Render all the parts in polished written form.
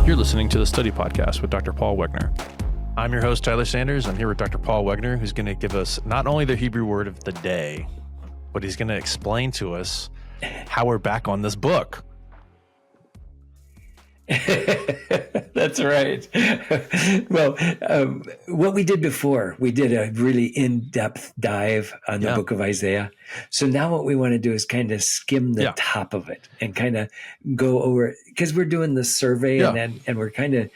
You're listening to the Study Podcast with Dr. Paul Wegner. I'm your host, Tyler Sanders. I'm here with Dr. Paul Wegner, who's going to give us not only the Hebrew word of the day, but he's going to explain to us how we're back on this book. That's right. Well, what we did before, we did a really in-depth dive on the book of Isaiah. So now what we want to do is kind of skim the top of it and kind of go over, because we're doing the survey and we're kind of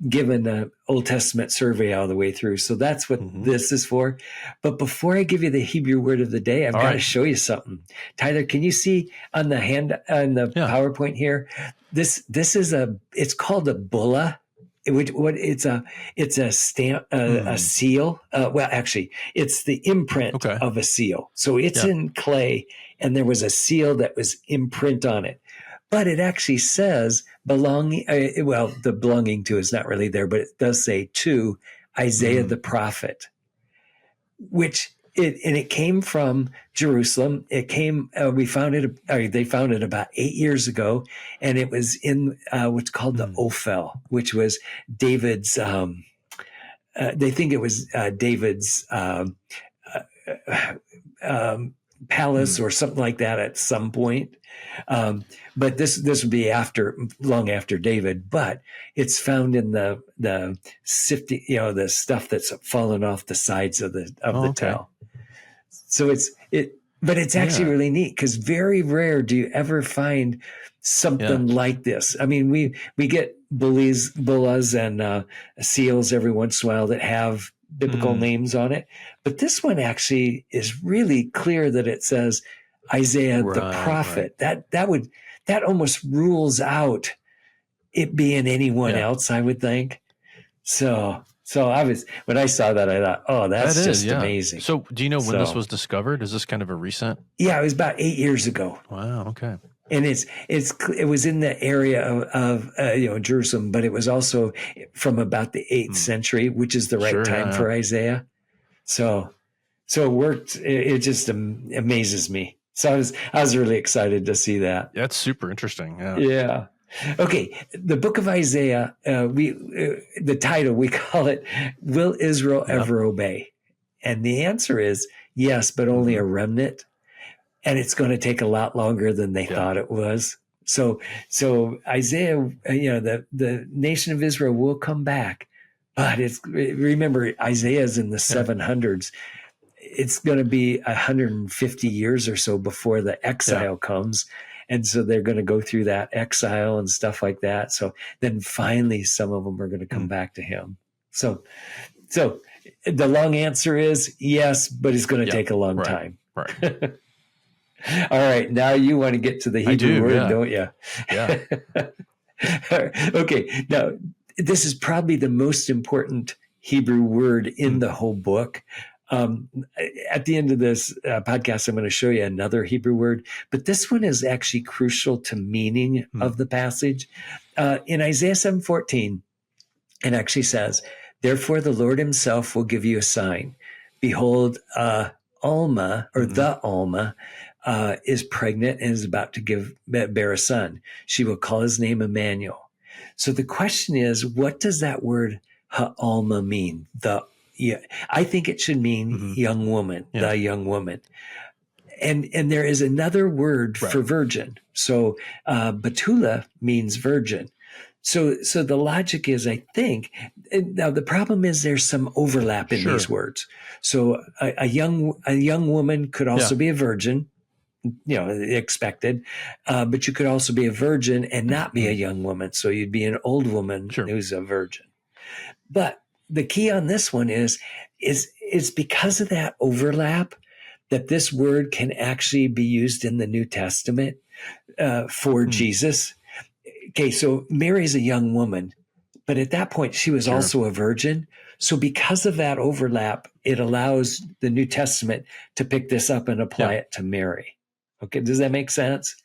given the Old Testament survey all the way through. So that's what this is for. But before I give you the Hebrew word of the day, I've got to show you something. Tyler, can you see on the PowerPoint here? This is it's called a bulla. It's a stamp, a seal. Well, actually, it's the imprint of a seal. So it's in clay, and there was a seal that was imprint on it. But it actually says belonging. Well, the belonging to is not really there, but it does say to Isaiah the prophet, which it came from Jerusalem. It came. They found it about 8 years ago, and it was in what's called the Ophel, which was David's. They think it was David's palace or something like that at some point. But this would be long after David, but it's found in the sifting, the stuff that's fallen off the sides of the towel. So but it's actually really neat, because very rare do you ever find something like this. I mean, we get bullas and seals every once in a while that have biblical names on it, but this one actually is really clear that it says Isaiah the prophet. That almost rules out it being anyone else, I would think. So when I saw that, I thought, oh, that's just amazing. So do you know when this was discovered? Is this kind of a recent? Yeah, it was about 8 years ago. Wow. Okay. And it was in the area of Jerusalem, but it was also from about the 8th century, which is the right time for Isaiah. So it worked. It just amazes me. So I was really excited to see that. That's super interesting. Yeah. Okay. The book of Isaiah, the title, we call it, Will Israel Ever Obey? And the answer is yes, but only a remnant. And it's going to take a lot longer than they thought it was. So Isaiah, the nation of Israel will come back, but remember, Isaiah's in the 700s. It's going to be 150 years or so before the exile comes. And so they're going to go through that exile and stuff like that. So then finally, some of them are going to come back to him. So the long answer is yes, but it's going to take a long time. Right. All right. Now you want to get to the Hebrew word, don't you? Yeah. Okay. Now, this is probably the most important Hebrew word in the whole book. At the end of this podcast, I'm going to show you another Hebrew word, but this one is actually crucial to meaning of the passage. In Isaiah 7:14, it actually says, "Therefore the Lord himself will give you a sign. Behold, Alma, or the Alma, is pregnant and is about to bear a son. She will call his name Emmanuel." So the question is, what does that word Alma mean? I think it should mean young woman, the young woman. And there is another word for virgin. So Betula means virgin. So the logic is, I think, now the problem is there's some overlap in these words. So a young woman could also be a virgin, expected, but you could also be a virgin and not be a young woman. So you'd be an old woman who's a virgin. But the key on this one is because of that overlap that this word can actually be used in the New Testament for Jesus. Okay, so Mary's a young woman, but at that point she was also a virgin. So because of that overlap, it allows the New Testament to pick this up and apply it to Mary. Okay, does that make sense?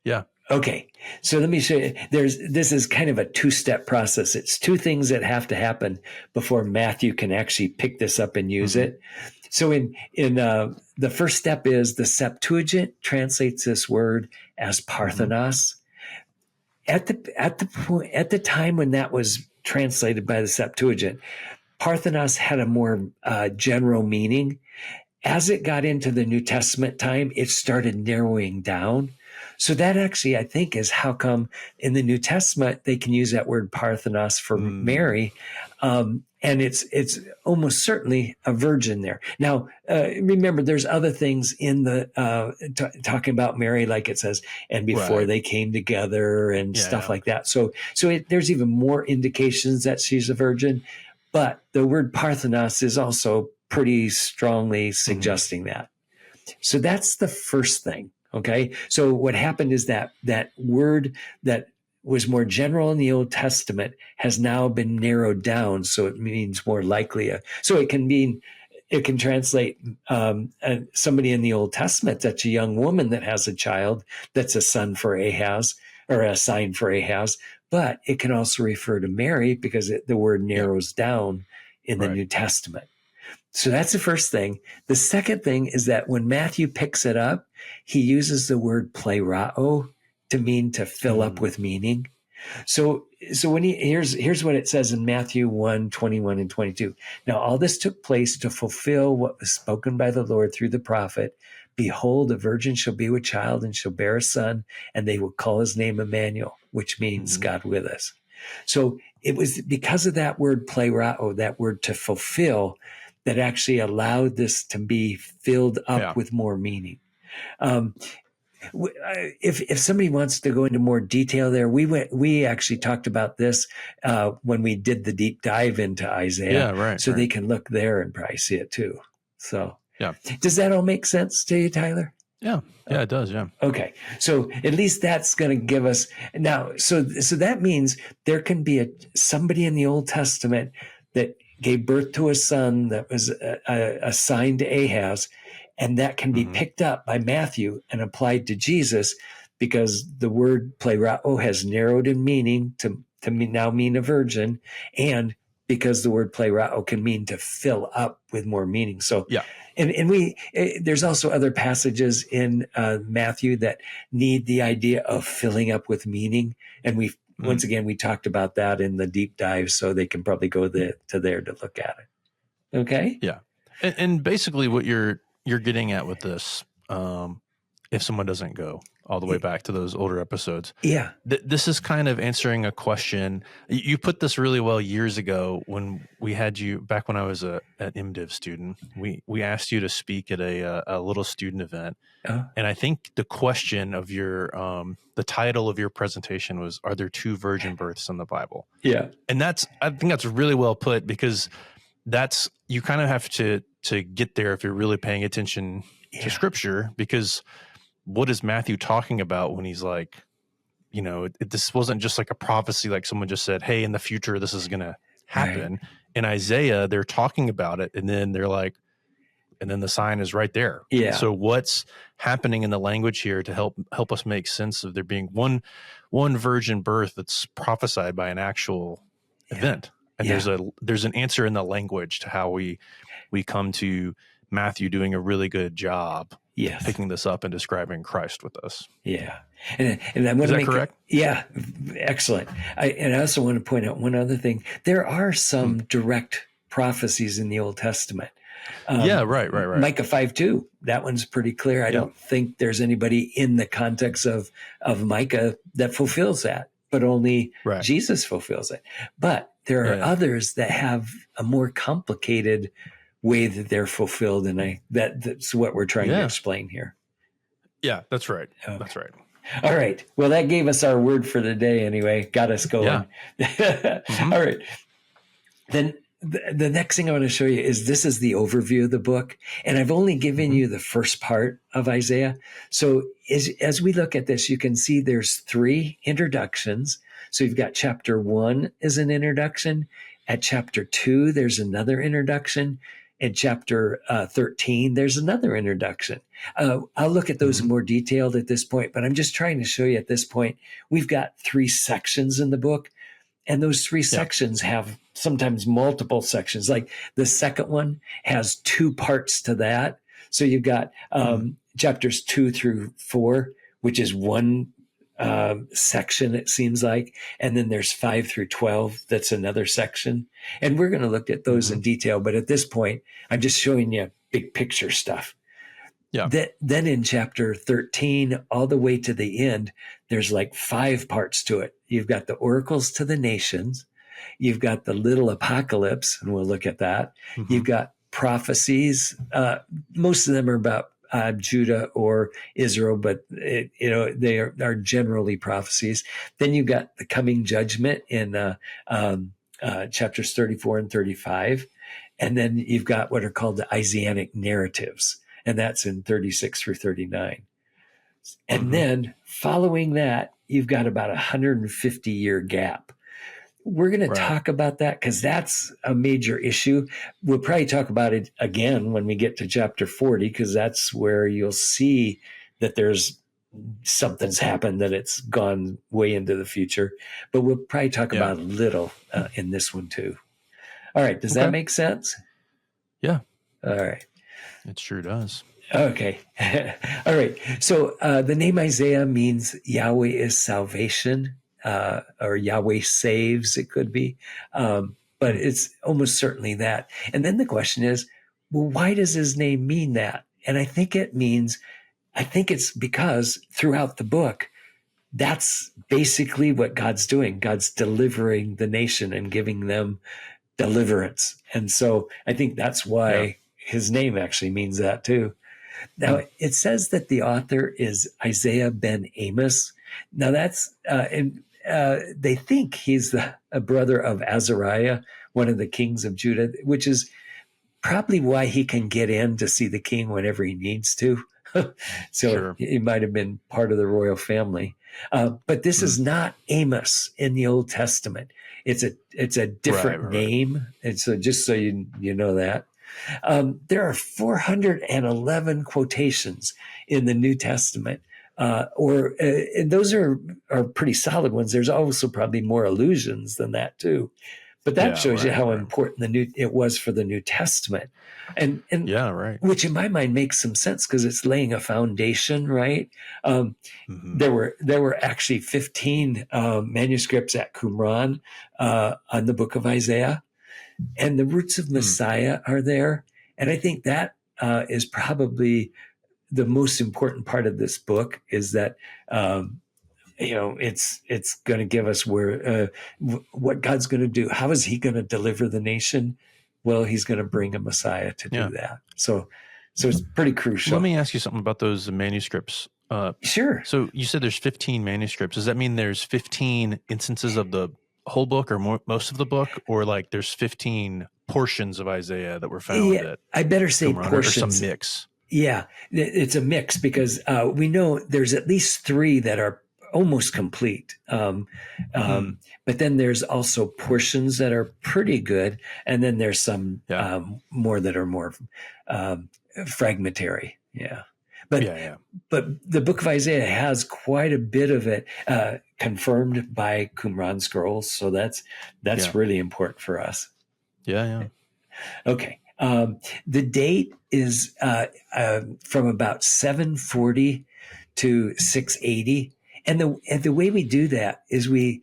Yeah. Okay, so let me show you. This is kind of a two-step process. It's two things that have to happen before Matthew can actually pick this up and use it. So in the first step is the Septuagint translates this word as Parthenos. at the time when that was translated by the Septuagint, Parthenos had a more general meaning. As it got into the New Testament time, it started narrowing down. So that actually, I think, is how come in the New Testament they can use that word Parthenos for Mary, and it's almost certainly a virgin there. Now, remember, there's other things in the talking about Mary, like it says, and before they came together and stuff like that. So there's even more indications that she's a virgin, but the word Parthenos is also pretty strongly suggesting that. So that's the first thing. Okay. So what happened is that word that was more general in the Old Testament has now been narrowed down. So it means more likely. So it can translate somebody in the Old Testament that's a young woman that has a child that's a son for Ahaz or a sign for Ahaz. But it can also refer to Mary because the word narrows down in the New Testament. So that's the first thing. The second thing is that when Matthew picks it up, he uses the word plerao to mean to fill up with meaning. So when here's what it says in Matthew 1:21 and 22. Now all this took place to fulfill what was spoken by the Lord through the prophet. Behold, a virgin shall be with child and shall bear a son, and they will call his name Emmanuel, which means God with us. So it was because of that word plerao, that word to fulfill, that actually allowed this to be filled up with more meaning. If somebody wants to go into more detail there, we actually talked about this when we did the deep dive into Isaiah. So they can look there and probably see it too. So does that all make sense to you, Tyler? Yeah, it does. Yeah. Okay. So at least that's going to give us now. So that means there can be somebody in the Old Testament that gave birth to a son that was assigned to Ahaz, and that can be picked up by Matthew and applied to Jesus because the word plerao has narrowed in meaning to now mean a virgin, and because the word plerao can mean to fill up with more meaning. So and there's also other passages in Matthew that need the idea of filling up with meaning, and once again, we talked about that in the deep dive, so they can probably go there to look at it. Okay? Yeah. And basically what you're getting at with this, if someone doesn't go all the way back to those older episodes. Yeah. This is kind of answering a question. You put this really well years ago when we had you, back when I was an MDiv student, we asked you to speak at a little student event. And I think the question of your, the title of your presentation was, are there two virgin births in the Bible? Yeah. And I think that's really well put, because you kind of have to get there if you're really paying attention to scripture, because what is Matthew talking about when he's like, this wasn't just like a prophecy, like someone just said, hey, in the future, this is going to happen. Right. In Isaiah, they're talking about it, and then they're like, and then the sign is right there. Yeah. So what's happening in the language here to help us make sense of there being one virgin birth that's prophesied by an actual event? And there's an answer in the language to how we come to Matthew doing a really good job picking this up and describing Christ with us. Yeah. And I want Is that correct? Yeah. Excellent. I also want to point out one other thing. There are some direct prophecies in the Old Testament. Right. Micah 5:2. That one's pretty clear. I don't think there's anybody in the context of Micah that fulfills that, but only Jesus fulfills it. But there are others that have a more complicated way that they're fulfilled, and that's what we're trying to explain here. Yeah, that's right. Okay. That's right. All right. Well, that gave us our word for the day anyway. Got us going. Yeah. All right. Then the next thing I want to show you is this is the overview of the book. And I've only given you the first part of Isaiah. So as we look at this, you can see there's 3 introductions. So you've got chapter 1 is an introduction. At chapter 2, there's another introduction. In chapter 13, there's another introduction. I'll look at those more detailed at this point, but I'm just trying to show you at this point, we've got 3 sections in the book, and those 3 sections have sometimes multiple sections. Like the second one has 2 parts to that. So you've got chapters 2 through 4, which is one section, it seems like. And then there's 5 through 12. That's another section. And we're going to look at those in detail. But at this point, I'm just showing you big picture stuff. Yeah. Then in chapter 13, all the way to the end, there's like 5 parts to it. You've got the oracles to the nations. You've got the little apocalypse, and we'll look at that. You've got prophecies. Most of them are about Judah or Israel, but they are generally prophecies. Then you've got the coming judgment in chapters 34 and 35. And then you've got what are called the Isaianic narratives, and that's in 36 through 39. And then following that, you've got about 150-year gap. We're going to talk about that because that's a major issue. We'll probably talk about it again when we get to chapter 40, because that's where you'll see that there's something's happened, that it's gone way into the future. But we'll probably talk about a little in this one too. All right. Does that make sense? Yeah. All right. It sure does. Okay. All right. So the name Isaiah means Yahweh is salvation. Or Yahweh saves, it could be. But it's almost certainly that. And then the question is, well, why does his name mean that? And I think it's because throughout the book, that's basically what God's doing. God's delivering the nation and giving them deliverance. And so I think that's why his name actually means that too. Now, it says that the author is Isaiah ben Amos. Now that's, they think he's a brother of Azariah, one of the kings of Judah, which is probably why he can get in to see the king whenever he needs to. So he might have been part of the royal family. But this is not Amos in the Old Testament. It's a different name. And so just so you know that. There are 411 quotations in the New Testament. And those are pretty solid ones. There's also probably more allusions than that too, but that shows you how important it was for the New Testament, and which in my mind makes some sense because it's laying a foundation, right? There were actually 15 manuscripts at Qumran on the book of Isaiah, and the roots of Messiah are there, and I think that is probably the most important part of this book, is that it's going to give us what God's going to do. How is he going to deliver the nation? Well, he's going to bring a Messiah to do that. So it's pretty crucial. Let me ask you something about those manuscripts. Sure. So you said there's 15 manuscripts. Does that mean there's 15 instances of the whole book, or most of the book, or like there's 15 portions of Isaiah that were found? I better say portions. Or some mix. Yeah, it's a mix because we know there's at least 3 that are almost complete. But then there's also portions that are pretty good. And then there's some more that are more fragmentary. Yeah. But the book of Isaiah has quite a bit of it confirmed by Qumran scrolls. So that's really important for us. Yeah. Okay. The date is from about 740 to 680. And the way we do that is we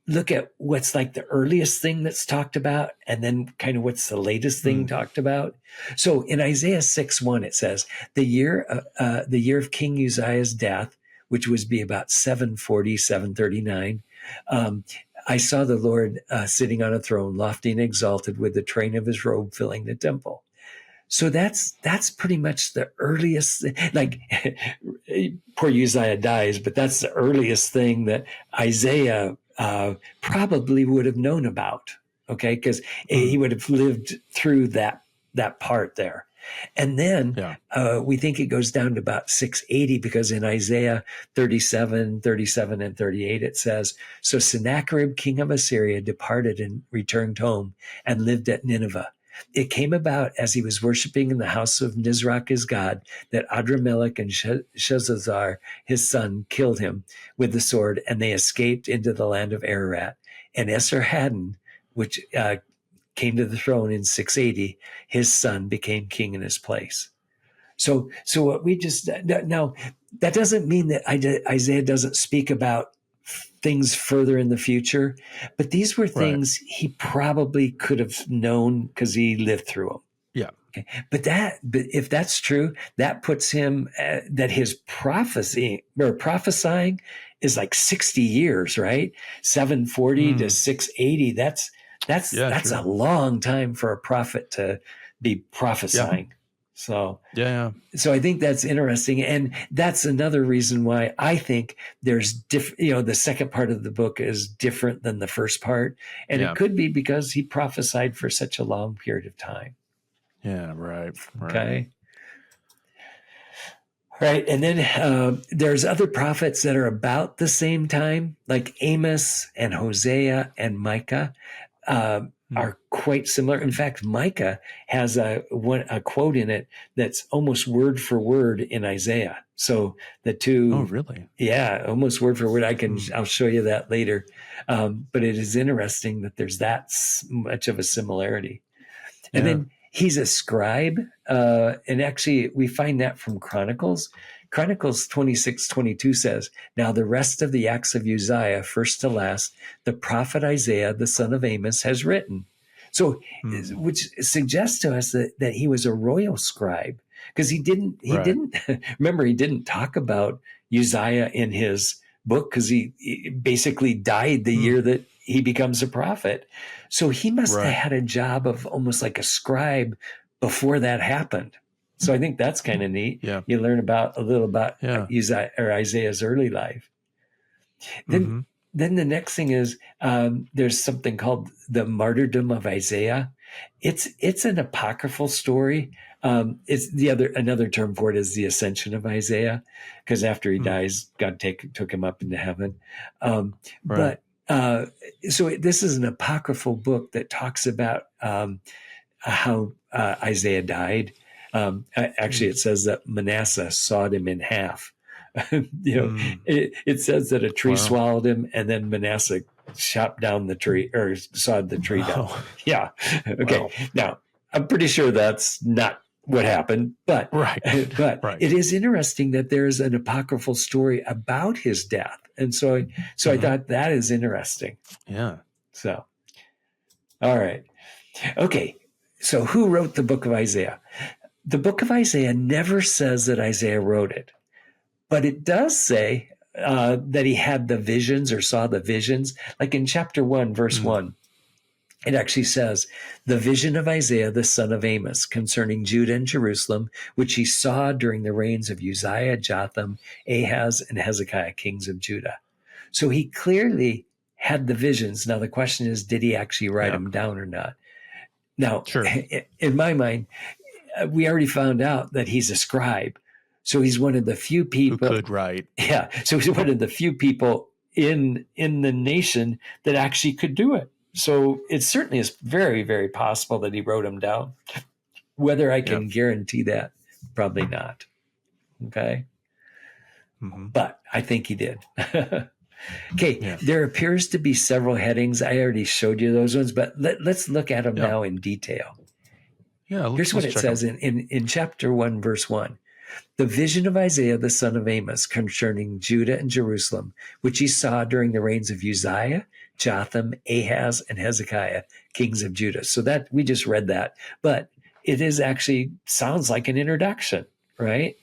look at what's like the earliest thing that's talked about, and then kind of what's the latest thing talked about. So in Isaiah 6:1, it says, the year of King Uzziah's death, which would be about 740, 739, I saw the Lord sitting on a throne, lofty and exalted, with the train of his robe filling the temple. So that's pretty much the earliest, like poor Uzziah dies, but that's the earliest thing that Isaiah probably would have known about. Okay. Because he would have lived through that part there. And then we think it goes down to about 680, because in Isaiah 37, and 38, it says, so Sennacherib, king of Assyria, departed and returned home and lived at Nineveh. It came about as he was worshiping in the house of Nisroch his god, that Adramelech and Sheshazar his son killed him with the sword, and they escaped into the land of Ararat. And Esarhaddon, which came to the throne in 680, his son became king in his place. So what we just now, that doesn't mean that Isaiah doesn't speak about things further in the future, but these were Right. things he probably could have known because he lived through them. Yeah. Okay. But if that's true, that puts him that his prophecy or prophesying is like 60 years, right? 740 to 680. That's true. a long time for a prophet to be Yeah. prophesying. So Yeah. so I think that's interesting, and that's another reason why I think there's the second part of the book is different than the first part, and Yeah. it could be because he prophesied for such a long period of time. Yeah. Right. Okay. Right. And then there's other prophets that are about the same time, like Amos and Hosea and Micah are quite similar. In fact, Micah has a quote in it that's almost word for word in Isaiah. So the two. Oh, really? Yeah, almost word for word. I'll show you that later. But it is interesting that there's that much of a similarity. And then he's a scribe. And actually, we find that from Chronicles. Chronicles 26:22 says, "Now the rest of the acts of Uzziah, first to last, the prophet Isaiah, the son of Amos, has written." So, which suggests to us that he was a royal scribe, because he didn't remember, he didn't talk about Uzziah in his book because he basically died the year that he becomes a prophet. So he must have had a job of almost like a scribe before that happened. So I think that's kind of neat. Yeah. You learn a little about Uzziah, or Isaiah's early life. Then the next thing is there's something called the martyrdom of Isaiah. It's an apocryphal story. It's another term for it is the ascension of Isaiah, because after he dies, God took him up into heaven. But so this is an apocryphal book that talks about how Isaiah died. Actually, it says that Manasseh sawed him in half. It says that a tree swallowed him, and then Manasseh chopped down the tree or sawed the tree down. Yeah. Okay. Wow. Now, I'm pretty sure that's not what happened, but it is interesting that there's an apocryphal story about his death. And so I thought that is interesting. Yeah. So, all right. Okay. So who wrote the book of Isaiah? The book of Isaiah never says that Isaiah wrote it, but it does say that he had the visions or saw the visions. Like in chapter 1, verse 1, it actually says, "The vision of Isaiah, the son of Amos, concerning Judah and Jerusalem, which he saw during the reigns of Uzziah, Jotham, Ahaz, and Hezekiah, kings of Judah." So he clearly had the visions. Now the question is, did he actually write them down or not? Now, in my mind, we already found out that he's a scribe. So he's one of the few people who could write. Yeah. So he's one of the few people in the nation that actually could do it. So it certainly is very, very possible that he wrote them down. Whether I can guarantee that, probably not. Okay. But I think he did. Okay. There appears to be several headings. I already showed you those ones, but let's look at them now in detail. Yeah. Here's what it says in chapter 1, verse 1. "The vision of Isaiah, the son of Amos, concerning Judah and Jerusalem, which he saw during the reigns of Uzziah, Jotham, Ahaz, and Hezekiah, kings of Judah." So that we just read that, but it is actually sounds like an introduction, right?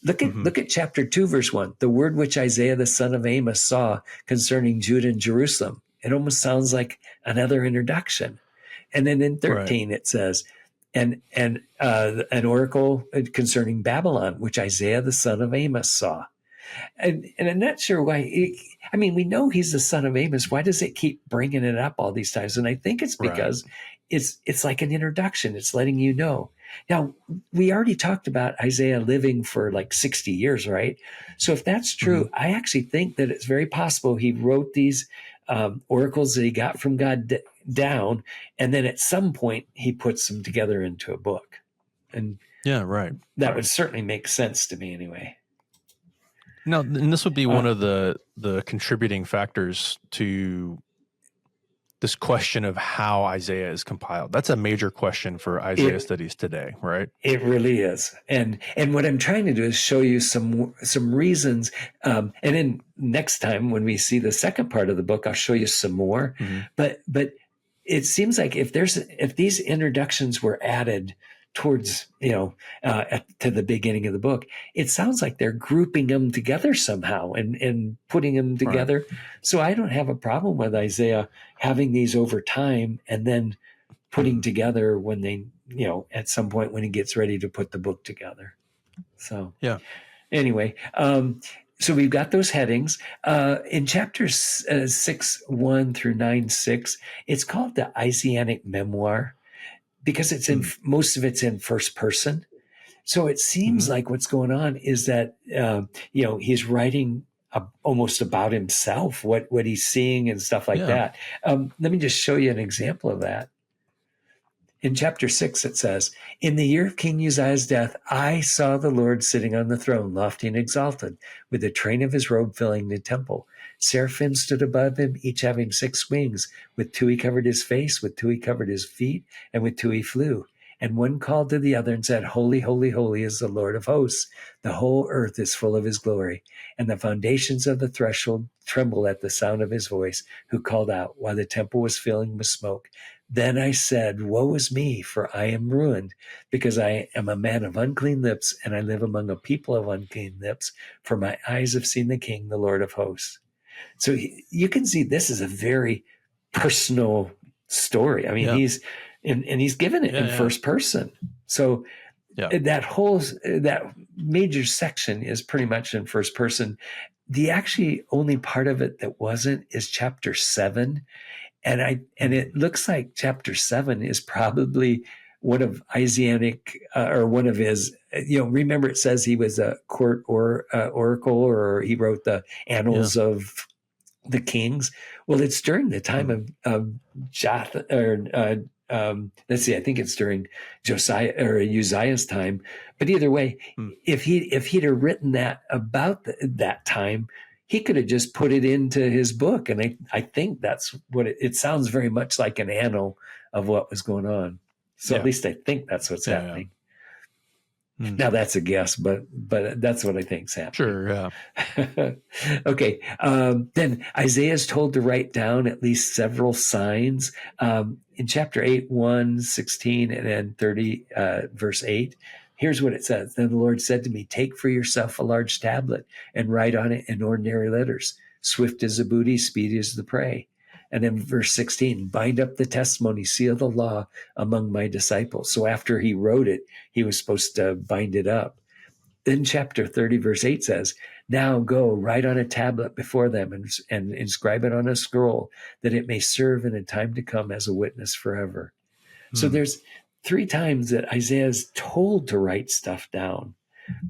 Look at chapter 2, verse 1. "The word which Isaiah, the son of Amos, saw concerning Judah and Jerusalem." It almost sounds like another introduction. And then in 13, it says, and an oracle concerning Babylon, which Isaiah the son of Amos saw. And I'm not sure why. We know he's the son of Amos. Why does it keep bringing it up all these times? And I think it's because it's like an introduction. It's letting you know. Now, we already talked about Isaiah living for like 60 years, right? So if that's true, I actually think that it's very possible he wrote these oracles that he got from God down, and then at some point he puts them together into a book. And that would certainly make sense to me anyway. No, and this would be one of the contributing factors to this question of how Isaiah is compiled. That's a major question for Isaiah studies today, right? It really is. And what I'm trying to do is show you some reasons. And then next time when we see the second part of the book, I'll show you some more. Mm-hmm. But it seems like if these introductions were added towards, to the beginning of the book, it sounds like they're grouping them together somehow and putting them together. Right. So I don't have a problem with Isaiah having these over time and then putting together when they, at some point when he gets ready to put the book together. So, yeah. Anyway, so we've got those headings. In chapters 6:1 through 9:6, it's called the Isaianic memoir because it's in most of it's in first person. So it seems like what's going on is that, he's writing almost about himself, what he's seeing and stuff like that. Let me just show you an example of that. In chapter 6, it says, "In the year of King Uzziah's death, I saw the Lord sitting on the throne, lofty and exalted, with the train of his robe filling the temple. Seraphim stood above him, each having 6 wings. With 2 he covered his face, with 2 he covered his feet, and with 2 he flew. And one called to the other and said, Holy, holy, holy is the Lord of hosts. The whole earth is full of his glory. And the foundations of the threshold trembled at the sound of his voice, who called out, while the temple was filling with smoke. Then I said, Woe is me, for I am ruined, because I am a man of unclean lips, and I live among a people of unclean lips, for my eyes have seen the King, the Lord of hosts." So you can see this is a very personal story. I mean, he's given it in first person. So that major section is pretty much in first person. The actually only part of it that wasn't is chapter 7. And it looks like chapter 7 is probably one of Isaianic or one of his, remember it says he was a court oracle, or he wrote the annals of the kings. Well, it's during the time of Jotham, or let's see, I think it's during Josiah or Uzziah's time. But either way, if he'd have written that about that time, he could have just put it into his book. And I think that's what it sounds very much like an annal of what was going on. So at least I think that's what's happening. Now that's a guess, but that's what I think's happening. Sure, yeah. Okay. Then Isaiah is told to write down at least several signs. In chapter 8, 1, 16, and then 30, verse 8, here's what it says. Then the Lord said to me, Take for yourself a large tablet and write on it in ordinary letters. Swift as the booty, speedy as the prey. And then verse 16, bind up the testimony, seal the law among my disciples. So after he wrote it, he was supposed to bind it up. Then chapter 30, verse 8 says, Now go, write on a tablet before them and inscribe it on a scroll, that it may serve in a time to come as a witness forever. So there's 3 times that Isaiah is told to write stuff down.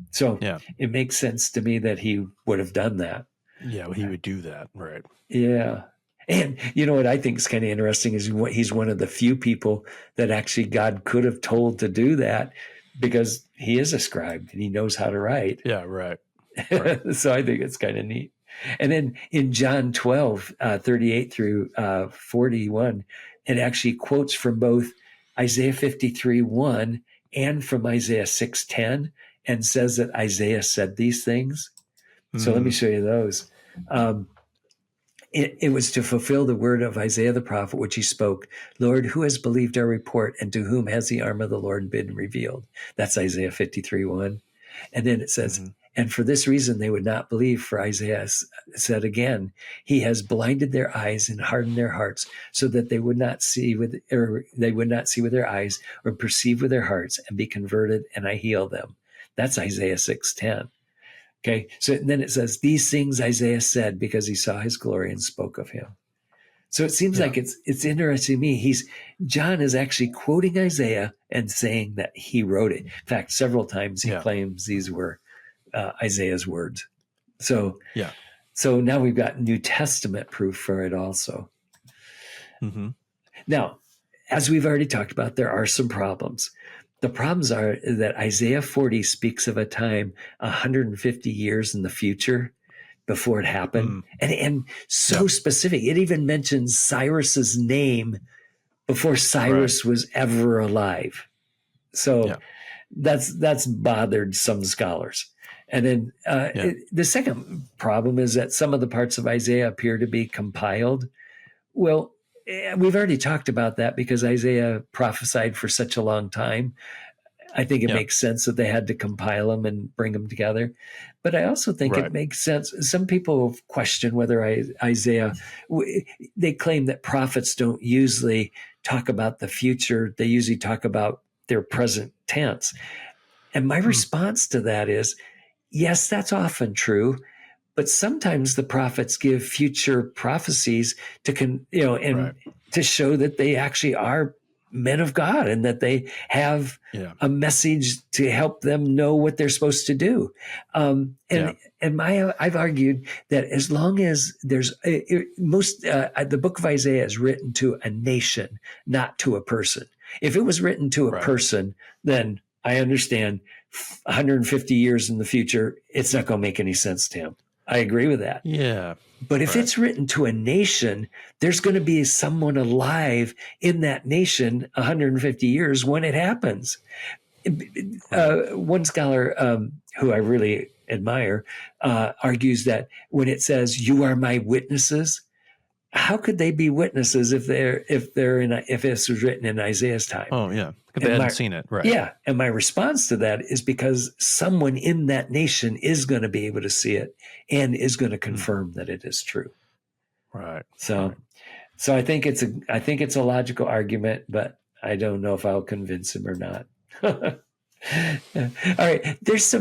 So it makes sense to me that he would have done that. Yeah, he would do that, right? Yeah. And you know what I think is kind of interesting is he's one of the few people that actually God could have told to do that, because he is a scribe and he knows how to write. Yeah, right. So I think it's kind of neat. And then in John 12, 38 through 41, it actually quotes from both Isaiah 53:1 and from Isaiah 6:10, and says that Isaiah said these things. So let me show you those. It was to fulfill the word of Isaiah the prophet, which he spoke. Lord, who has believed our report, and to whom has the arm of the Lord been revealed? That's Isaiah 53:1. And then it says, and for this reason they would not believe, for Isaiah said again, he has blinded their eyes and hardened their hearts, so that they would not see with their eyes, or perceive with their hearts, and be converted, and I heal them. That's Isaiah 6:10. Okay, so then it says, these things Isaiah said because he saw his glory and spoke of him. So it seems like it's interesting to me. John is actually quoting Isaiah and saying that he wrote it. In fact, several times he claims these were Isaiah's words. So now we've got New Testament proof for it also. Now, as we've already talked about, there are some problems. The problems are that Isaiah 40 speaks of a time 150 years in the future, before it happened, and so specific. It even mentions Cyrus's name before Cyrus was ever alive. So that's bothered some scholars. And then the second problem is that some of the parts of Isaiah appear to be compiled. Well, we've already talked about that because Isaiah prophesied for such a long time. I think it makes sense that they had to compile them and bring them together. But I also think it makes sense. Some people question whether Isaiah, they claim that prophets don't usually talk about the future. They usually talk about their present tense. And my response to that is, yes, that's often true. But sometimes the prophets give future prophecies to to show that they actually are men of God and that they have a message to help them know what they're supposed to do. I've argued that as long as there's the book of Isaiah is written to a nation, not to a person. If it was written to a person, then I understand 150 years in the future, it's not going to make any sense to him. I agree with that. Yeah. But if it's written to a nation, there's going to be someone alive in that nation 150 years when it happens. One scholar who I really admire argues that when it says, "You are my witnesses," how could they be witnesses if this was written in Isaiah's time? Oh yeah, because they hadn't seen it, right? Yeah, and my response to that is because someone in that nation is going to be able to see it and is going to confirm that it is true. Right. So I think it's a logical argument, but I don't know if I'll convince him or not. All right. These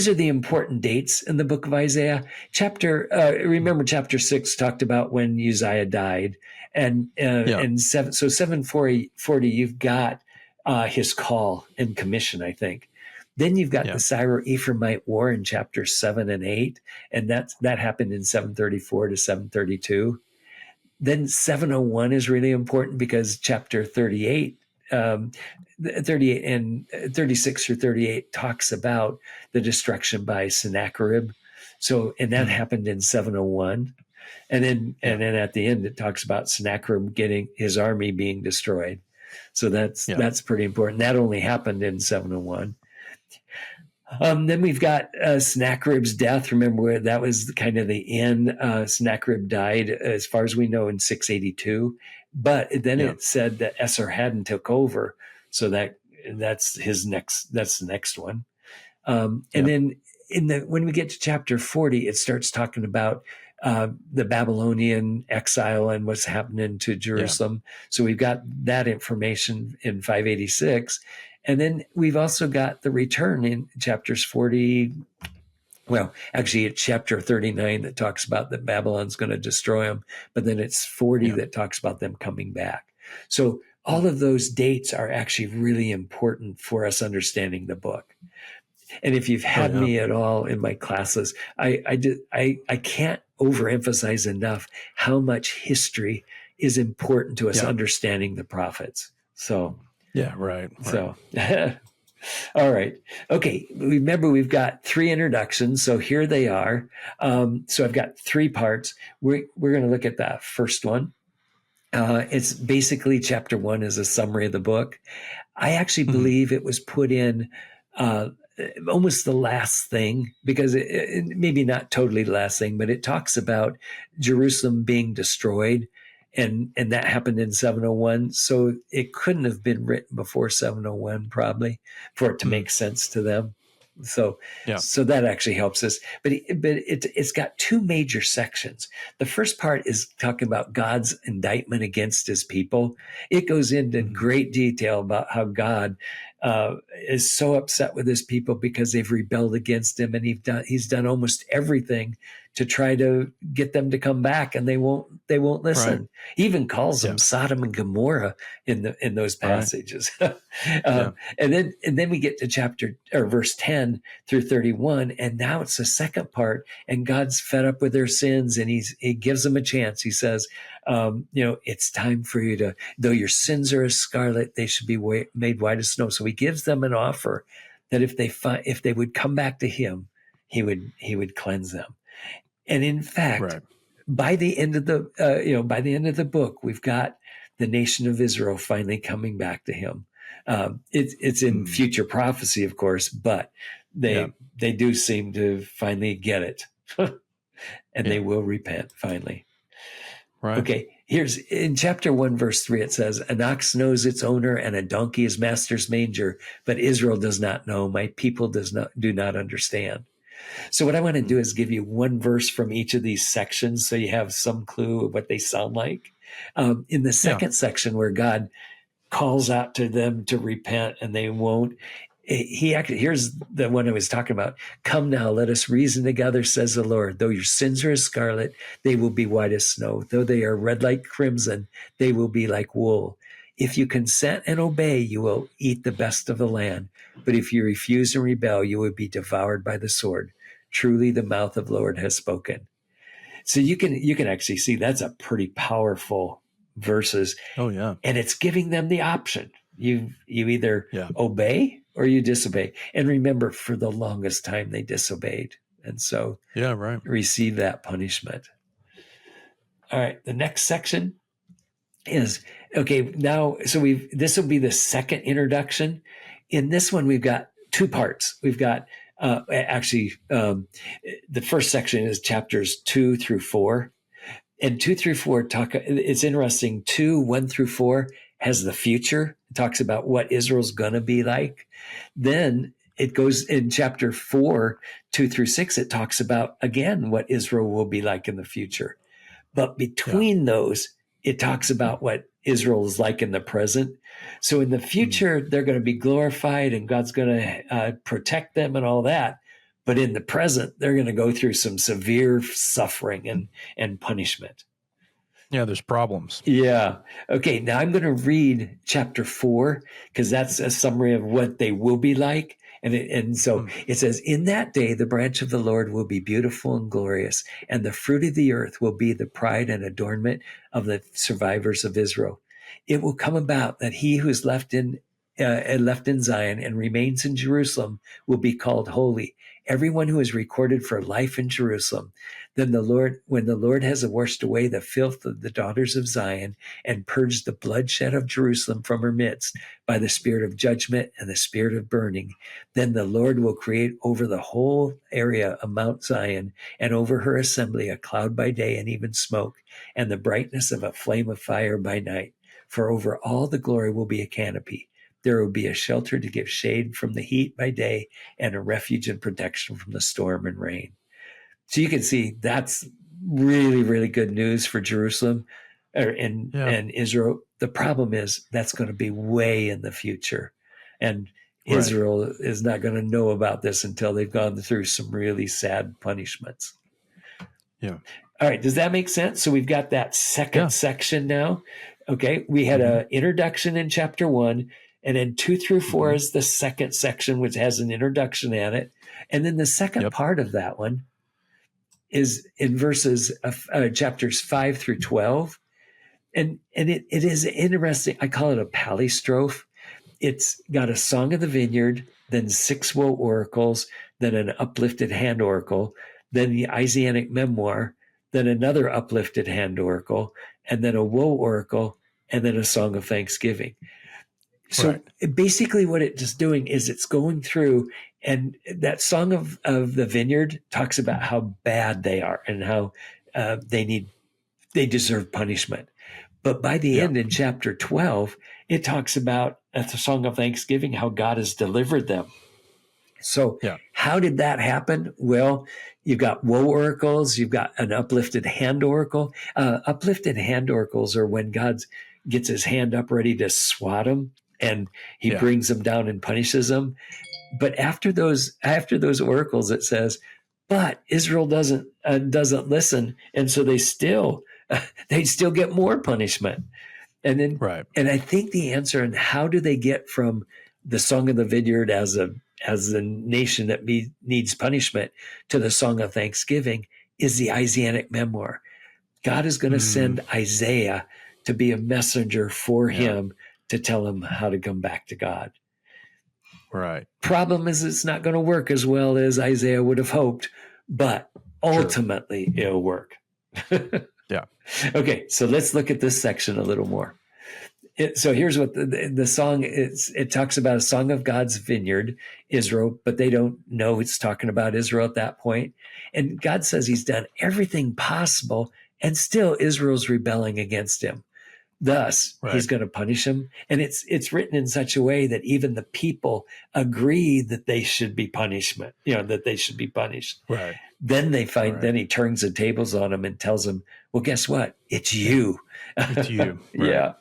are the important dates in the book of Isaiah. Remember chapter 6 talked about when Uzziah died, and 740, you've got his call and commission, I think. Then you've got the Syro-Ephraimite War in chapter 7 and 8, and that happened in 734 to 732. Then 701 is really important because chapter 38 and 36 or 38 talks about the destruction by Sennacherib. And that happened in 701. And then at the end, it talks about Sennacherib getting his army being destroyed. So that's pretty important. That only happened in 701. Then we've got Sennacherib's death. Remember, that was kind of the end. Sennacherib died, as far as we know, in 682. But then it said that Esarhaddon took over, so that's the next one. And then when we get to chapter 40, it starts talking about the Babylonian exile and what's happening to Jerusalem. So we've got that information in 586. And then we've also got the return in chapters 40. Well, actually, it's chapter 39 that talks about that Babylon's going to destroy them, but then it's 40 that talks about them coming back. So all of those dates are actually really important for us understanding the book. And if you've had me at all in my classes, I can't overemphasize enough how much history is important to us understanding the prophets. So So, all right. Okay. Remember, we've got 3 introductions. So here they are. So I've got 3 parts. We're going to look at the first one. It's basically chapter 1 is a summary of the book. I actually believe it was put in almost the last thing, because it maybe not totally the last thing, but it talks about Jerusalem being destroyed. And that happened in 701. So it couldn't have been written before 701, probably, for it to make sense to them. So that actually helps us. But it's got 2 major sections. The first part is talking about God's indictment against his people. It goes into great detail about how God is so upset with his people because they've rebelled against him, and he's done almost everything to try to get them to come back, and they won't listen. Right. He even calls them Sodom and Gomorrah in those passages. Right. And then we get to verse 10 through 31, and now it's the second part, and God's fed up with their sins, and he gives them a chance. He says, it's time for you to, though your sins are as scarlet, they should be made white as snow. So he gives them an offer that if they would come back to him, he would cleanse them. And in fact, Right. by the end of the book, we've got the nation of Israel finally coming back to him. It's in future prophecy, of course, but they do seem to finally get it, and they will repent finally. Right. Okay, here's in chapter 1, verse 3, it says, "An ox knows its owner, and a donkey his master's manger, but Israel does not know. My people do not understand." So what I want to do is give you one verse from each of these sections so you have some clue of what they sound like. In the second section where God calls out to them to repent and they won't, here's the one I was talking about. "Come now, let us reason together, says the Lord. Though your sins are as scarlet, they will be white as snow. Though they are red like crimson, they will be like wool. If you consent and obey, you will eat the best of the land. But if you refuse and rebel, you will be devoured by the sword. Truly, the mouth of the Lord has spoken." So you can actually see that's a pretty powerful verses. Oh yeah. And it's giving them the option. You either Yeah. obey or you disobey. And remember, for the longest time they disobeyed. And so Yeah. Right. receive that punishment. All right. The next section is okay. Now, so this will be the second introduction. In this one, we've got two parts. We've got the first section is chapters 2 through 4. And 2 through 4 talk, it's interesting, 2, 1 through 4 has the future. It talks about what Israel's going to be like. Then it goes in chapter 4, 2 through 6, it talks about, again, what Israel will be like in the future. But between those, it talks about what Israel is like in the present. So in the future, they're going to be glorified and God's going to protect them and all that. But in the present, they're going to go through some severe suffering and punishment. Yeah, there's problems. Yeah. Okay, now I'm going to read chapter 4 because that's a summary of what they will be like. And so it says, "In that day, the branch of the Lord will be beautiful and glorious, and the fruit of the earth will be the pride and adornment of the survivors of Israel. It will come about that he who is left in Zion and remains in Jerusalem will be called holy, everyone who is recorded for life in Jerusalem. Then when the Lord has washed away the filth of the daughters of Zion and purged the bloodshed of Jerusalem from her midst by the spirit of judgment and the spirit of burning, then the Lord will create over the whole area of Mount Zion and over her assembly a cloud by day and even smoke, and the brightness of a flame of fire by night. For over all the glory will be a canopy. There will be a shelter to give shade from the heat by day and a refuge and protection from the storm and rain." So you can see that's really, really good news for Jerusalem and Israel. The problem is that's going to be way in the future. And Israel is not going to know about this until they've gone through some really sad punishments. Yeah. All right. Does that make sense? So we've got that second section now. Okay. We had an introduction in chapter 1, and then 2 through 4 is the second section, which has an introduction in it. And then the second part of that one is in chapters 5 through 12. And it is interesting. I call it a palistrophe. It's got a song of the vineyard, then 6 woe oracles, then an uplifted hand oracle, then the Isaianic memoir, then another uplifted hand oracle, and then a woe oracle, and then a song of thanksgiving. So basically what it's just doing is it's going through, and that song of the vineyard talks about how bad they are and how they deserve punishment. But by the end in chapter 12, it talks about at the song of thanksgiving, how God has delivered them. So how did that happen? Well, you've got woe oracles, you've got an uplifted hand oracle. Uplifted hand oracles are when God gets his hand up ready to swat them, and he brings them down and punishes them. But after those oracles, it says, but Israel doesn't listen, and so they still get more punishment. And then, and I think the answer in how do they get from the song of the vineyard as a nation that needs punishment to the song of thanksgiving is the Isaianic memoir. God is going to send Isaiah to be a messenger for him to tell him how to come back to God. Right. Problem is, it's not going to work as well as Isaiah would have hoped, but ultimately it'll work. Yeah. Okay, so let's look at this section a little more. So here's what the song is. It talks about a song of God's vineyard, Israel, but they don't know it's talking about Israel at that point. And God says he's done everything possible, and still Israel's rebelling against him. Thus, Right. he's going to punish them. And it's written in such a way that even the people agree that they should be punishment, that they should be punished. Right. Then they find, then he turns the tables on them and tells them, well, guess what? It's you. It's you. Right. Yeah.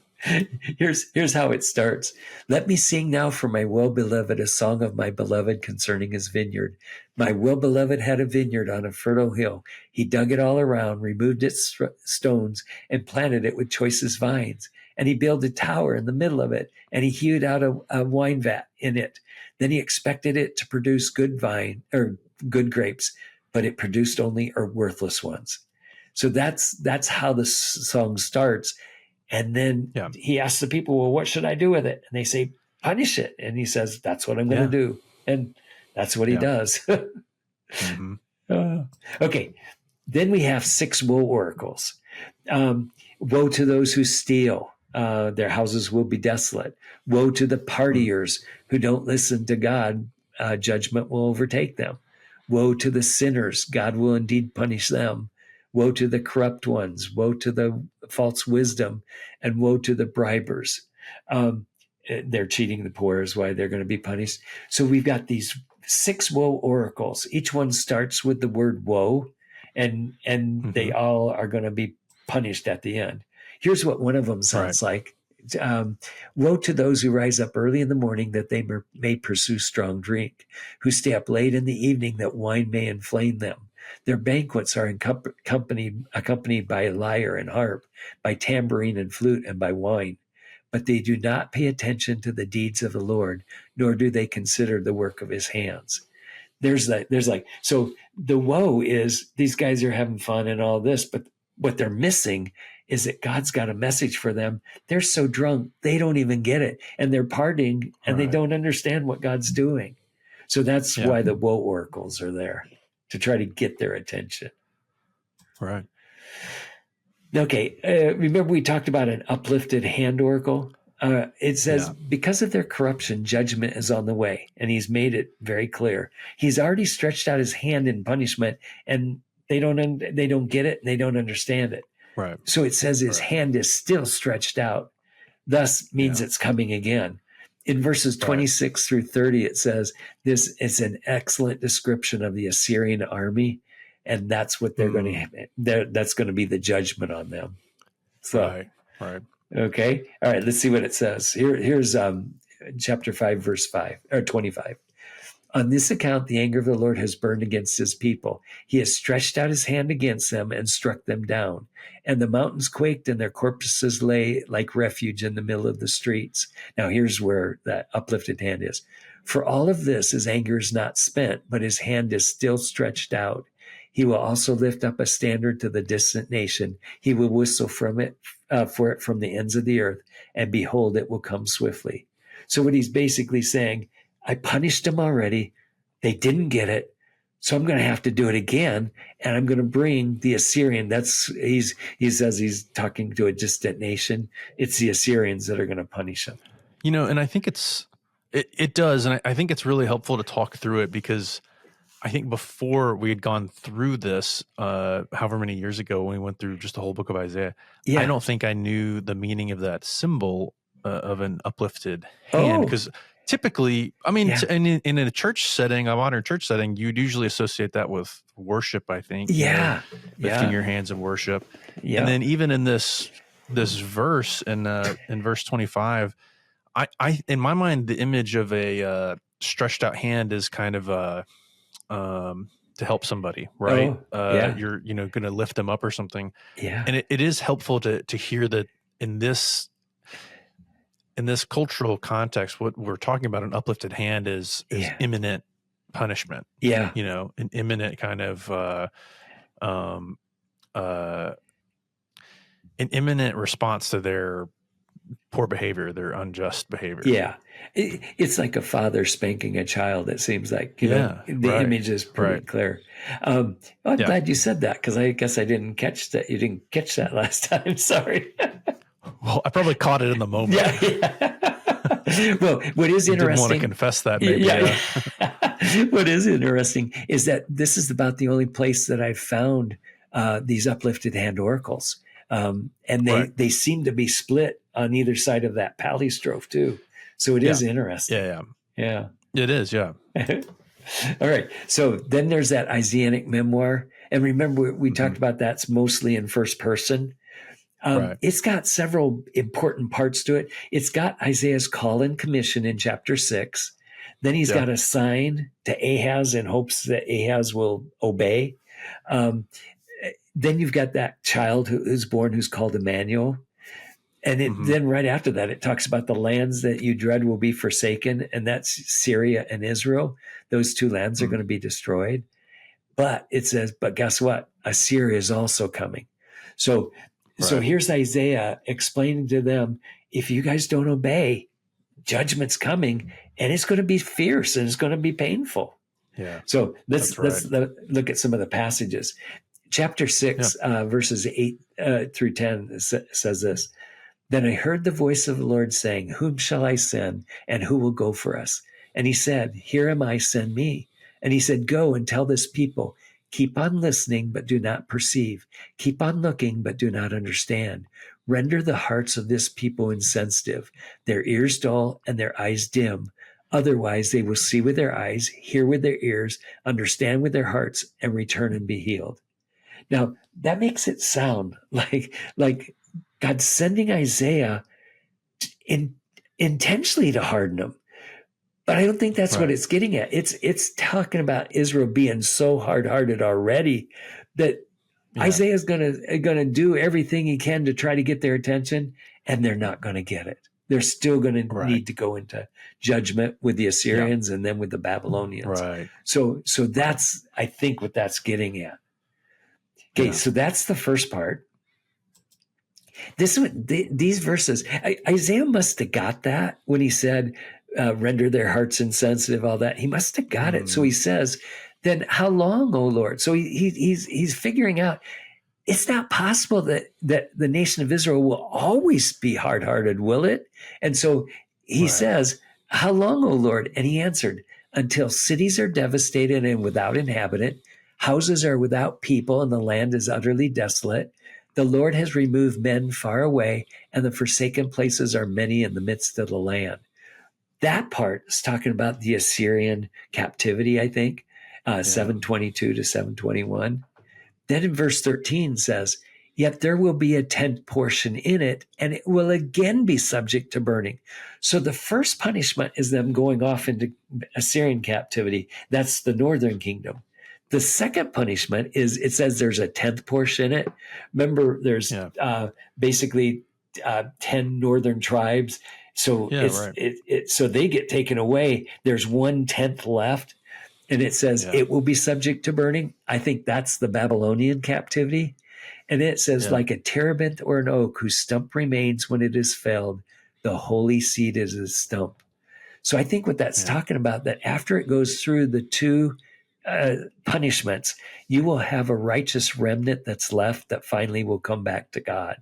Here's how it starts. Let me sing now for my well-beloved a song of my beloved concerning his vineyard. My well-beloved had a vineyard on a fertile hill. He dug it all around, removed its stones, and planted it with choicest vines. And he built a tower in the middle of it, and he hewed out a wine vat in it. Then he expected it to produce good grapes, but it produced only worthless ones. So that's how the song starts. And then he asks the people, well, what should I do with it? And they say, punish it. And he says, that's what I'm going to do. And that's what he does. Mm-hmm. Okay. Then we have 6 woe oracles. Woe to those who steal. Their houses will be desolate. Woe to the partiers who don't listen to God. Judgment will overtake them. Woe to the sinners. God will indeed punish them. Woe to the corrupt ones, woe to the false wisdom, and woe to the bribers. They're cheating the poor is why they're going to be punished. So we've got these 6 woe oracles. Each one starts with the word woe, and they all are going to be punished at the end. Here's what one of them sounds like. Woe to those who rise up early in the morning that they may pursue strong drink, who stay up late in the evening that wine may inflame them. Their banquets are accompanied by lyre and harp, by tambourine and flute, and by wine. But they do not pay attention to the deeds of the Lord, nor do they consider the work of his hands. So the woe is these guys are having fun and all this, but what they're missing is that God's got a message for them. They're so drunk, they don't even get it. And they're partying and they don't understand what God's doing. So that's why the woe oracles are there, to try to get their attention. Right. Okay. Remember we talked about an uplifted hand oracle? It says, because of their corruption, judgment is on the way. And he's made it very clear. He's already stretched out his hand in punishment, and they don't get it. And they don't understand it. Right. So it says his hand is still stretched out. Thus means it's coming again. In verses 26 through 30, it says this is an excellent description of the Assyrian army, and that's what they're going to. That's going to be the judgment on them. So, right. Okay. All right. Let's see what it says. Here's chapter 5, verse 5 or 25. On this account, the anger of the Lord has burned against his people. He has stretched out his hand against them and struck them down. And the mountains quaked and their corpses lay like refuge in the middle of the streets. Now here's where that uplifted hand is. For all of this, his anger is not spent, but his hand is still stretched out. He will also lift up a standard to the distant nation. He will whistle for it from the ends of the earth, and behold, it will come swiftly. So what he's basically saying, I punished them already. They didn't get it. So I'm going to have to do it again. And I'm going to bring the Assyrian. He says he's talking to a distant nation. It's the Assyrians that are going to punish him. And I think it does. And I think it's really helpful to talk through it, because I think before we had gone through this, however many years ago, when we went through just the whole book of Isaiah, I don't think I knew the meaning of that symbol of an uplifted hand, because typically, I mean, in a church setting, a modern church setting, you'd usually associate that with worship, I think. Lifting your hands in worship. Yeah. And then even in this verse, in verse 25, I in my mind, the image of a stretched out hand is kind of to help somebody, right? You're going to lift them up or something. Yeah. And it is helpful to hear that in this cultural context, what we're talking about, an uplifted hand is imminent punishment. Yeah. An imminent kind of an imminent response to their poor behavior, their unjust behavior. Yeah. It's like a father spanking a child, it seems like, Yeah, the right, image is pretty right. clear. I'm Yeah. glad you said that, because I guess I didn't catch that. You didn't catch that last time. Sorry. Well, I probably caught it in the moment. Yeah. Well, what is Didn't want to interesting, confess that, maybe. yeah. What is interesting is that this is about the only place that I've found these uplifted hand oracles. And Right. they seem to be split on either side of that palistrophe too. So it is interesting. Yeah. Yeah. It is. Yeah. All right. So then there's that Isaianic memoir. And remember, we talked about that's mostly in first person. Right. It's got several important parts to it. It's got Isaiah's call and commission in chapter 6. Then he's got a sign to Ahaz in hopes that Ahaz will obey. Then you've got that child who's born who's called Emmanuel. And then right after that, it talks about the lands that you dread will be forsaken, and that's Syria and Israel. Those two lands are going to be destroyed. But it says, but guess what? Assyria is also coming. So here's Isaiah explaining to them, if you guys don't obey, judgment's coming, and it's going to be fierce and it's going to be painful. Yeah. So let's look at some of the passages. Chapter 6, verses 8 through 10 says this. Then I heard the voice of the Lord saying, whom shall I send, and who will go for us? And he said, here am I, send me. And he said, go and tell this people, keep on listening, but do not perceive. Keep on looking, but do not understand. Render the hearts of this people insensitive, their ears dull and their eyes dim. Otherwise they will see with their eyes, hear with their ears, understand with their hearts, and return and be healed. Now, that makes it sound like God's sending Isaiah intentionally to harden them. But I don't think that's what it's getting at. It's talking about Israel being so hard-hearted already that Isaiah's gonna do everything he can to try to get their attention, and they're not going to get it. They're still going to need to go into judgment with the Assyrians and then with the Babylonians. Right. So that's, I think, what that's getting at. Okay, so that's the first part. These verses, Isaiah must have got that when he said, render their hearts insensitive, all that. He must have got it. So he says, then how long, O Lord? So he's figuring out, it's not possible that the nation of Israel will always be hard-hearted, will it? And so he says, how long, O Lord? And he answered, until cities are devastated and without inhabitant, houses are without people, and the land is utterly desolate. The Lord has removed men far away, and the forsaken places are many in the midst of the land. That part is talking about the Assyrian captivity, I think, 722 to 721. Then in verse 13 says, yet there will be a tenth portion in it, and it will again be subject to burning. So the first punishment is them going off into Assyrian captivity. That's the northern kingdom. The second punishment is, it says there's a tenth portion in it. Remember, there's basically 10 northern tribes. So so they get taken away. There's 1/10 left. And it says it will be subject to burning. I think that's the Babylonian captivity. And it says, like a terebinth or an oak whose stump remains when it is felled, the holy seed is a stump. So I think what that's talking about, that after it goes through the two punishments, you will have a righteous remnant that's left that finally will come back to God.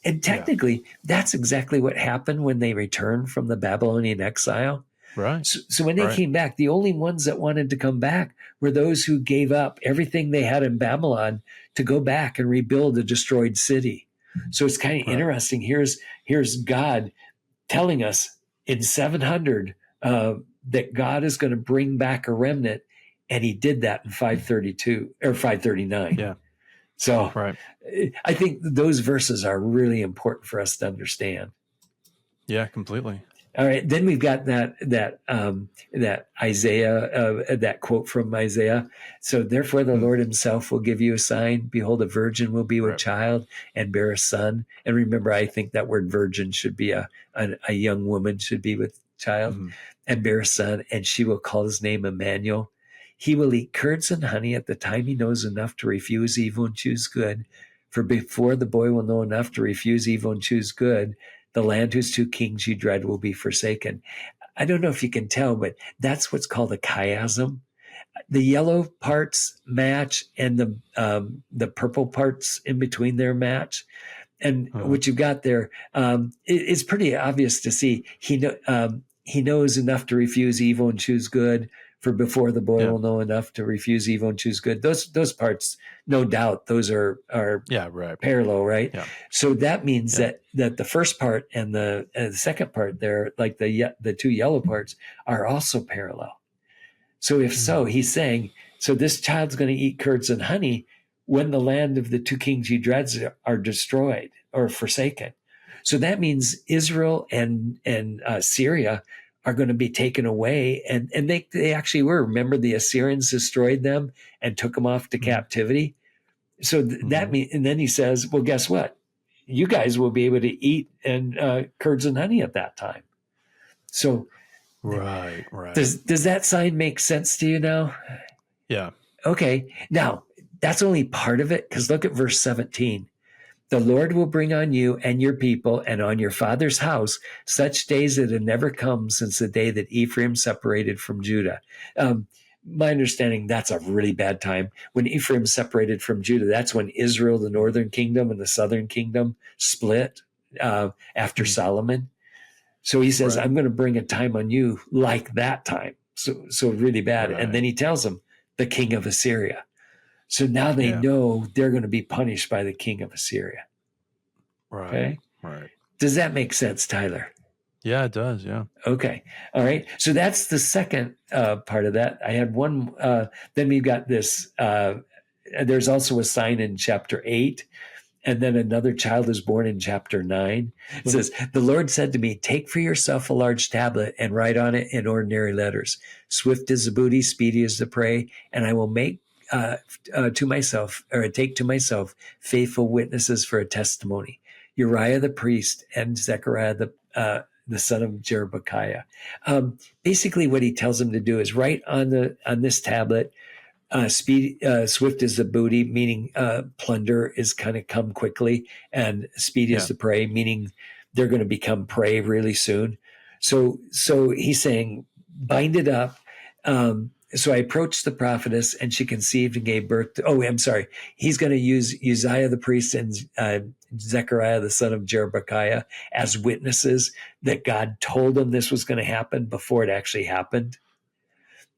And technically, that's exactly what happened when they returned from the Babylonian exile. Right. So when they came back, the only ones that wanted to come back were those who gave up everything they had in Babylon to go back and rebuild a destroyed city. So it's kind of interesting. Here's God telling us in 700 that God is going to bring back a remnant, and he did that in 532 or 539. Yeah. So I think those verses are really important for us to understand. Yeah, completely. All right, then we've got that Isaiah, that quote from Isaiah. So therefore, the Lord Himself will give you a sign. Behold, a virgin will be with child and bear a son. And remember, I think that word virgin should be a young woman, should be with child and bear a son, and she will call his name Emmanuel. He will eat curds and honey at the time he knows enough to refuse evil and choose good. For before the boy will know enough to refuse evil and choose good, The land whose two kings you dread will be forsaken. I don't know if you can tell, but that's what's called a chiasm. The yellow parts match, and the purple parts in between there match. And what you've got there, it's pretty obvious to see. He knows enough to refuse evil and choose good. For before the boy will know enough to refuse evil and choose good. Those parts, no doubt, those are right. parallel, right? Yeah. So that means that the first part and the second part there, like the two yellow parts, are also parallel. So if so, he's saying, so this child's going to eat curds and honey when the land of the two kings he dreads are destroyed or forsaken. So that means Israel and Syria are going to be taken away. And they actually were. Remember, the Assyrians destroyed them and took them off to captivity. So that means, and then he says, well, guess what? You guys will be able to eat and curds and honey at that time. So right. Does that sign make sense to you now? Yeah. Okay. Now, that's only part of it, because look at verse 17. The Lord will bring on you and your people and on your father's house such days that have never come since the day that Ephraim separated from Judah. My understanding, that's a really bad time. When Ephraim separated from Judah, that's when Israel, the northern kingdom, and the southern kingdom split after Solomon. So he says, I'm going to bring a time on you like that time. So really bad. Right. And then he tells them, the king of Assyria. So now they know they're going to be punished by the king of Assyria. Right. Okay. Right. Does that make sense, Tyler? Yeah, it does. Yeah. Okay. All right. So that's the second part of that. I had one. Then we've got this. There's also a sign in chapter 8. And then another child is born in chapter 9. It says, the Lord said to me, take for yourself a large tablet and write on it in ordinary letters. Swift is the booty, speedy is the prey, and I will make to myself, or take to myself, faithful witnesses for a testimony. Uriah the priest and Zechariah the son of Jerebekiah. Basically, what he tells him to do is write on this tablet. Swift is the booty, meaning plunder is kind of come quickly, and speedy is the prey, meaning they're going to become prey really soon. So he's saying, bind it up. So I approached the prophetess, and she conceived and gave birth to, he's going to use Uzziah the priest and Zechariah the son of Jerebekiah as witnesses that God told him this was going to happen before it actually happened.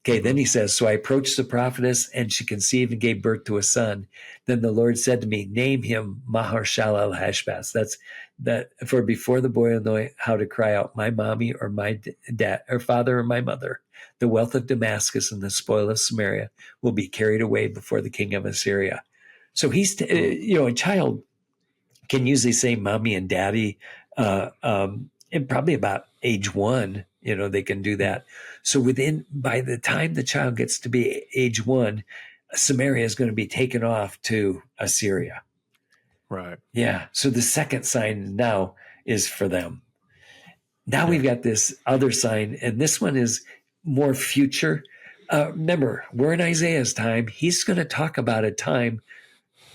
Okay, then he says, so I approached the prophetess, and she conceived and gave birth to a son. Then the Lord said to me, name him Maher-shalal-Hashbaz. That's that, for before the boy will know how to cry out, my mommy or my dad or father or my mother, the wealth of Damascus and the spoil of Samaria will be carried away before the king of Assyria. So he's, a child can usually say mommy and daddy, and probably about age 1, they can do that. So by the time the child gets to be age 1, Samaria is going to be taken off to Assyria. Right. Yeah. So the second sign now is for them. Now we've got this other sign, and this one is more future. Remember, we're in Isaiah's time. He's going to talk about a time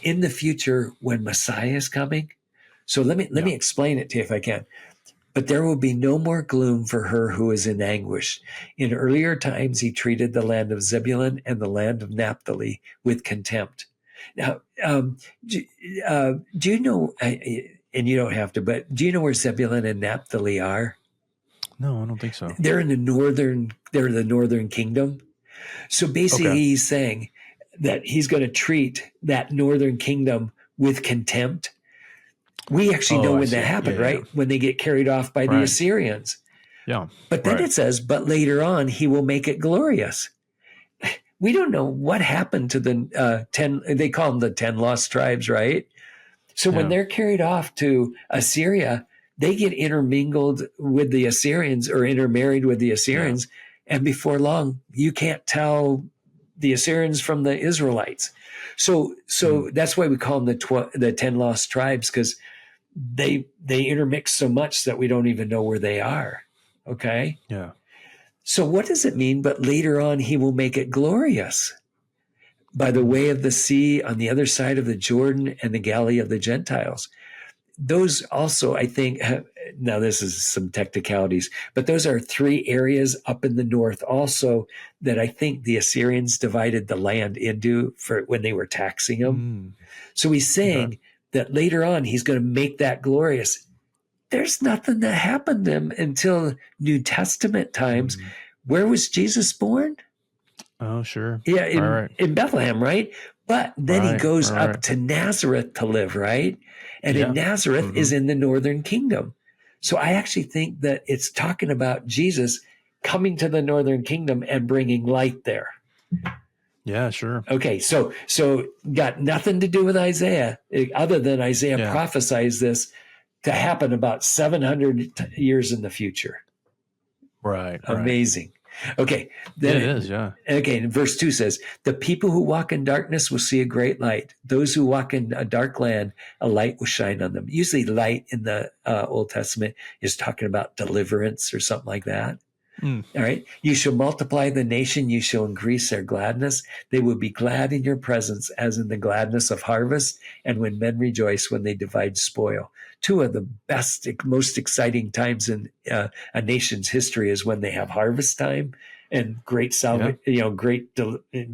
in the future when Messiah is coming. So let me explain it to you if I can. But there will be no more gloom for her who is in anguish. In earlier times, he treated the land of Zebulun and the land of Naphtali with contempt. Now, do you know, and you don't have to, but do you know where Zebulun and Naphtali are? No, I don't think so. They're the northern kingdom. So basically he's saying that he's going to treat that northern kingdom with contempt. We actually know when that happened, right? Yeah. When they get carried off by the Assyrians. Yeah. But then it says, but later on, he will make it glorious. We don't know what happened to the 10, they call them the 10 lost tribes, right? So when they're carried off to Assyria, they get intermingled with the Assyrians or intermarried with the Assyrians. Yeah. And before long, you can't tell the Assyrians from the Israelites. So that's why we call them the 10 lost tribes, because they intermix so much that we don't even know where they are. Okay. Yeah. So what does it mean? But later on, he will make it glorious by the way of the sea on the other side of the Jordan and the Galilee of the Gentiles. Those also, I think, now this is some technicalities, but those are 3 areas up in the north also that I think the Assyrians divided the land into for when they were taxing them. Mm, So he's saying that later on he's going to make that glorious. There's nothing that happened to them until New Testament times. mm. Where was Jesus born? Oh, sure. Yeah, Right. in Bethlehem, right? But then he Right, goes right. up to Nazareth to live, right? And Yeah. in Nazareth Mhm. is in the northern kingdom. So I actually think that it's talking about Jesus coming to the northern kingdom and bringing light there. Yeah, sure. Okay, so got nothing to do with Isaiah, other than Isaiah Yeah. prophesies this to happen about 700 years in the future. Right. Amazing. Okay, Yeah, then it is. Yeah. okay, and verse 2 says, the people who walk in darkness will see a great light. Those who walk in a dark land, a light will shine on them. Usually light in the Old Testament is talking about deliverance or something like that. Mm. All right. You shall multiply the nation. You shall increase their gladness. They will be glad in your presence as in the gladness of harvest and when men rejoice when they divide spoil. 2 of the best, most exciting times in a nation's history is when they have harvest time and great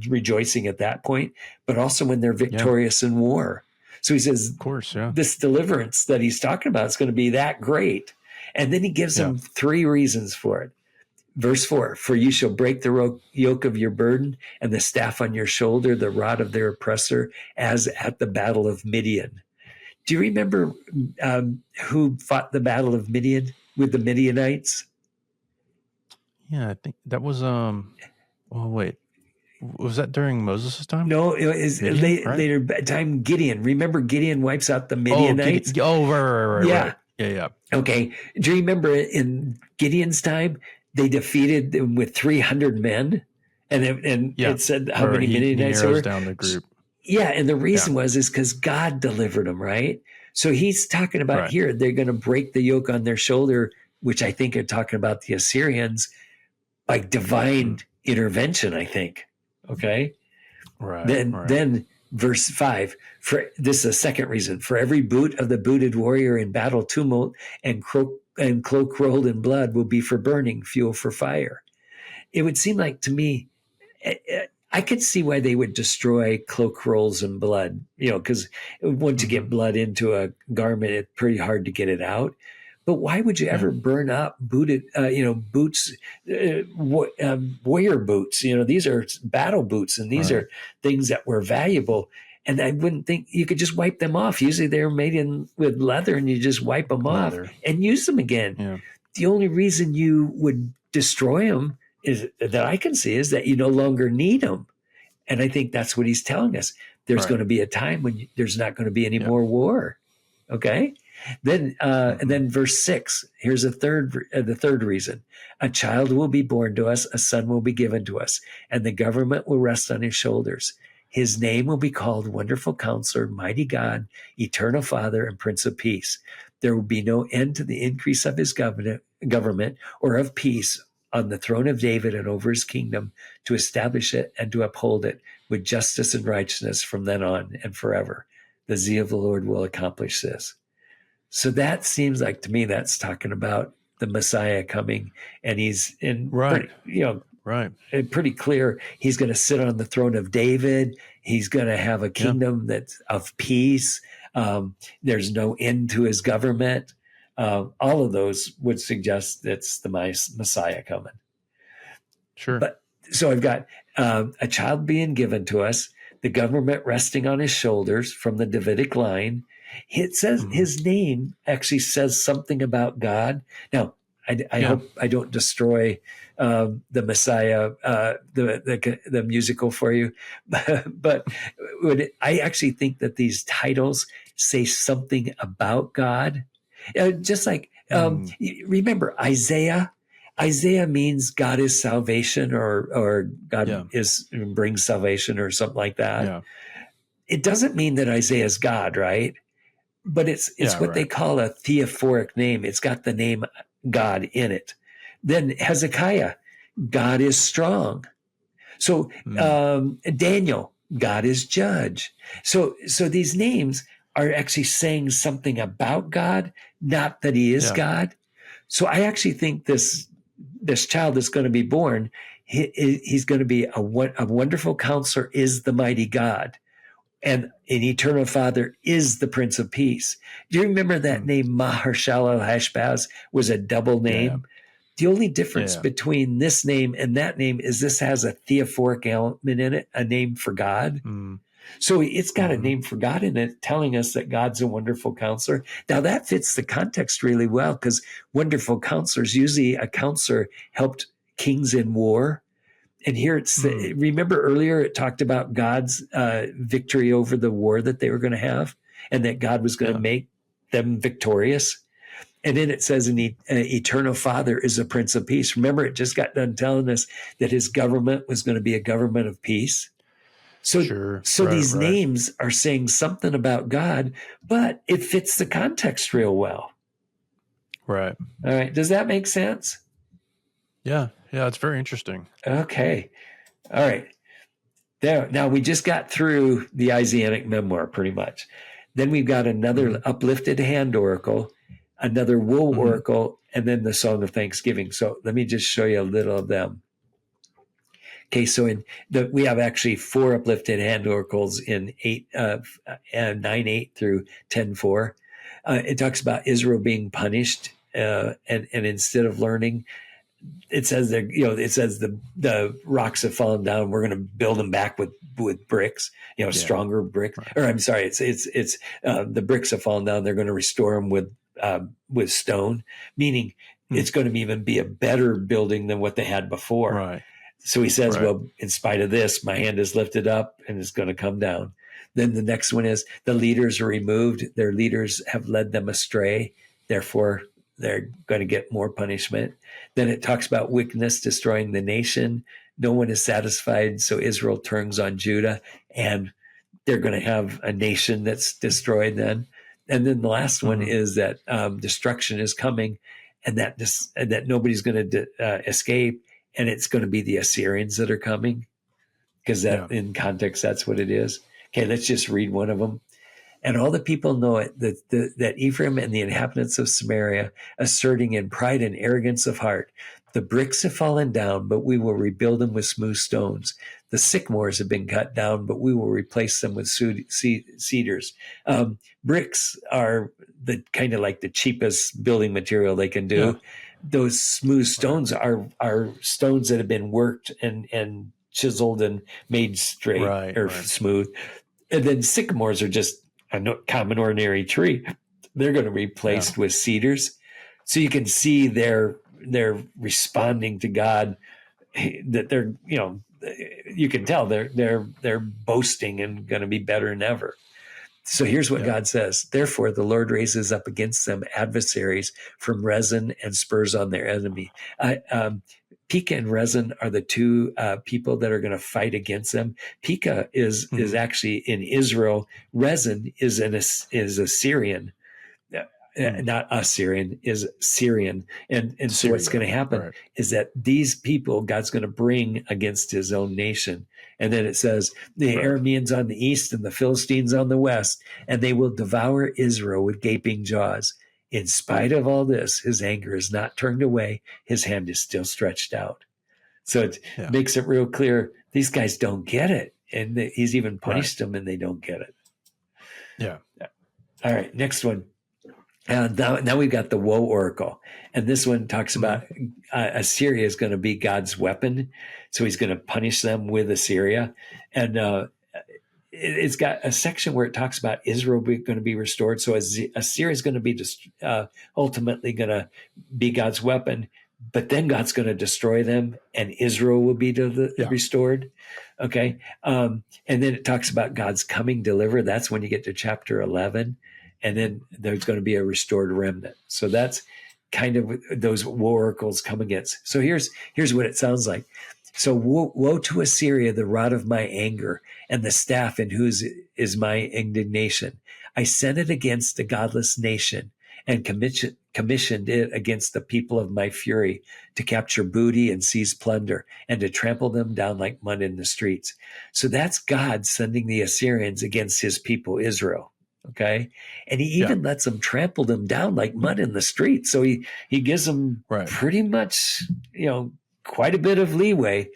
rejoicing at that point, but also when they're victorious in war. So he says, Of course. Yeah. this deliverance that he's talking about is going to be that great. And then he gives them 3 reasons for it. Verse 4, for you shall break the yoke of your burden and the staff on your shoulder, the rod of their oppressor, as at the battle of Midian. Do you remember who fought the battle of Midian with the Midianites? Yeah, I think that was well, wait. Was that during Moses' time? No, it was later time Gideon. Remember Gideon wipes out the Midianites? Right. Yeah. Yeah. Okay. Do you remember in Gideon's time, they defeated them with 300 men? And it said how many Midianites there were? Down the group. Yeah, and the reason is because God delivered them, right? So he's talking about here, they're going to break the yoke on their shoulder, which I think are talking about the Assyrians, by divine intervention, I think. Okay? Right. Then verse 5, for this is the second reason. For every boot of the booted warrior in battle tumult and cloak rolled in blood will be for burning, fuel for fire. It would seem like to me, I could see why they would destroy cloak rolls and blood, because once you get blood into a garment, it's pretty hard to get it out. But why would you ever burn up booted, boots, warrior boots? These are battle boots, and these are things that were valuable. And I wouldn't think you could just wipe them off. Usually they're made with leather, and you just wipe them off and use them again. Yeah. The only reason you would destroy them that I can see is that you no longer need them. And I think that's what he's telling us. There's going to be a time when there's not going to be any more war. Okay. Then, and then verse 6, here's the third reason. A child will be born to us, a son will be given to us, and the government will rest on his shoulders. His name will be called Wonderful Counselor, Mighty God, Eternal Father, and Prince of Peace. There will be no end to the increase of his government or of peace on the throne of David and over his kingdom, to establish it and to uphold it with justice and righteousness from then on and forever. The zeal of the Lord will accomplish this. So that seems like to me that's talking about the Messiah coming, and he's pretty clear. He's going to sit on the throne of David. He's going to have a kingdom that's of peace. There's no end to his government. All of those would suggest that's the Messiah coming. Sure. But so I've got a child being given to us, the government resting on his shoulders from the Davidic line. It says his name actually says something about God. Now, I hope I don't destroy the Messiah, the musical for you, but I actually think that these titles say something about God. Just like remember Isaiah. Isaiah means God is salvation, or God brings salvation, or something like that. Yeah. It doesn't mean that Isaiah is God, right? But it's what they call a theophoric name. It's got the name God in it. Then Hezekiah, God is strong. So Daniel, God is judge. So these names are actually saying something about God, not that he is God. So I actually think this child that's going to be born, he's going to be a wonderful counselor, is the mighty God, and an eternal Father is the Prince of Peace. Do you remember that name Mahershala Hashbaz was a double name? Yeah. The only difference between this name and that name is this has a theophoric element in it, a name for God. So it's got a name for God in it, telling us that God's a wonderful counselor. Now that fits the context really well, because wonderful counselors, usually a counselor helped kings in war. And here it's, remember earlier it talked about God's victory over the war that they were going to have, and that God was going to make them victorious. And then it says an eternal Father is a Prince of Peace. Remember, it just got done telling us that his government was going to be a government of peace. So, these names are saying something about God, but it fits the context real well. Right. All right. Does that make sense? Yeah. Yeah. It's very interesting. Okay. All right. There. Now we just got through the Isaianic memoir pretty much. Then we've got another uplifted hand oracle, another wool oracle, and then the Song of Thanksgiving. So let me just show you a little of them. Okay, so we have actually 4 uplifted hand oracles in 9:8 through 10:4. It talks about Israel being punished, and instead of learning, it says that it says the rocks have fallen down. We're going to build them back with bricks, stronger bricks. Right. Or I'm sorry, it's the bricks have fallen down. They're going to restore them with stone, meaning it's going to even be a better building than what they had before. Right. So he says, well, in spite of this, my hand is lifted up and it's going to come down. Then the next one is the leaders are removed. Their leaders have led them astray. Therefore, they're going to get more punishment. Then it talks about wickedness destroying the nation. No one is satisfied. So Israel turns on Judah, and they're going to have a nation that's destroyed then. And then the last one is that destruction is coming, and that nobody's going to escape. And it's going to be the Assyrians that are coming, because in context, that's what it is. Okay, let's just read one of them. And all the people know it, that Ephraim and the inhabitants of Samaria, asserting in pride and arrogance of heart, the bricks have fallen down, but we will rebuild them with smooth stones. The sycamores have been cut down, but we will replace them with cedars. Bricks are the kind of like the cheapest building material they can do. Yeah. Those smooth stones are stones that have been worked and chiseled and made straight smooth. And then sycamores are just a common ordinary tree. They're going to be replaced with cedars. So you can see they're responding to God, that they're, you can tell they're boasting and going to be better than ever. So here's what God says. Therefore, the Lord raises up against them adversaries from Rezin and spurs on their enemy. Pekah and Rezin are the two people that are going to fight against them. Pekah is actually in Israel. Rezin is a Syrian. Not Assyrian, is Syrian. And so what's going to happen is that these people God's going to bring against his own nation. And then it says, the Arameans on the east and the Philistines on the west, and they will devour Israel with gaping jaws. In spite of all this, his anger is not turned away. His hand is still stretched out. So it makes it real clear. These guys don't get it. And he's even punished them and they don't get it. Yeah. All right. Next one. Now we've got the woe oracle, and this one talks about Assyria is going to be God's weapon, so he's going to punish them with Assyria, and it's got a section where it talks about Israel going to be restored. So Assyria is going to be ultimately going to be God's weapon, but then God's going to destroy them, and Israel will be restored. Okay, and then it talks about God's coming deliverer. That's when you get to chapter 11. And then there's going to be a restored remnant. So that's kind of those oracles come against. So here's what it sounds like. So woe to Assyria, the rod of my anger, and the staff in whose is my indignation. I sent it against the godless nation and commissioned it against the people of my fury, to capture booty and seize plunder, and to trample them down like mud in the streets. So that's God sending the Assyrians against his people, Israel. Okay. And he even lets them trample them down like mud in the street. So he gives them pretty much, quite a bit of leeway.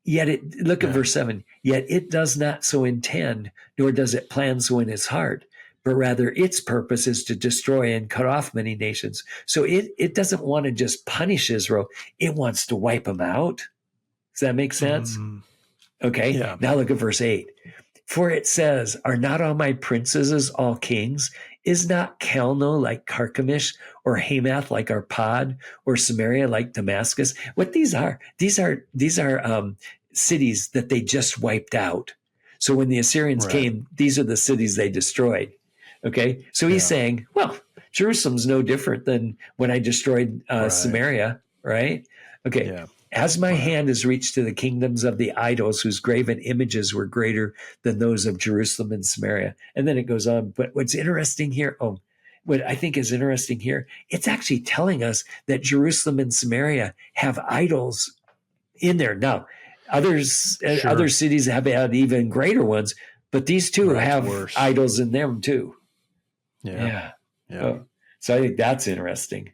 Yet look at verse 7. Yet it does not so intend, nor does it plan so in its heart, but rather its purpose is to destroy and cut off many nations. So it doesn't want to just punish Israel. It wants to wipe them out. Does that make sense? Okay. Yeah. Now look at verse 8. For it says, are not all my princes all kings? Is not Calno like Carchemish, or Hamath like Arpad, or Samaria like Damascus? What these are cities that they just wiped out. So when the Assyrians came, these are the cities they destroyed. Okay, so he's saying, well, Jerusalem's no different than when I destroyed Samaria, right? Okay. Yeah. As my hand has reached to the kingdoms of the idols whose graven images were greater than those of Jerusalem and Samaria. And then it goes on. But what's interesting here, what I think is interesting here, it's actually telling us that Jerusalem and Samaria have idols in there. Now, other cities have had even greater ones, but these two have idols in them too. Yeah. So I think that's interesting.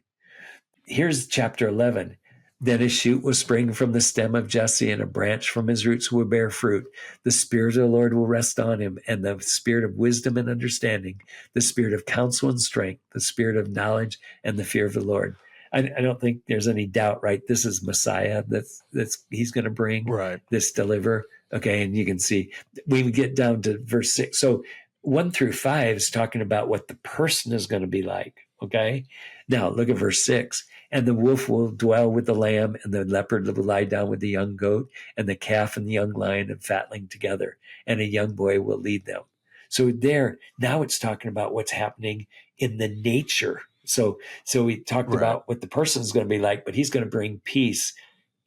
Here's chapter 11. Then a shoot will spring from the stem of Jesse, and a branch from his roots will bear fruit. The Spirit of the Lord will rest on him, and the spirit of wisdom and understanding, the spirit of counsel and strength, the spirit of knowledge and the fear of the Lord. I don't think there's any doubt, right? This is Messiah that's he's going to bring this deliver. Okay, and you can see we get down to verse 6. So 1 through 5 is talking about what the person is going to be like. Okay, now look at verse 6. And the wolf will dwell with the lamb, and the leopard will lie down with the young goat, and the calf and the young lion and fatling together, and a young boy will lead them. So now it's talking about what's happening in the nature. So we talked about what the person is going to be like, but he's going to bring peace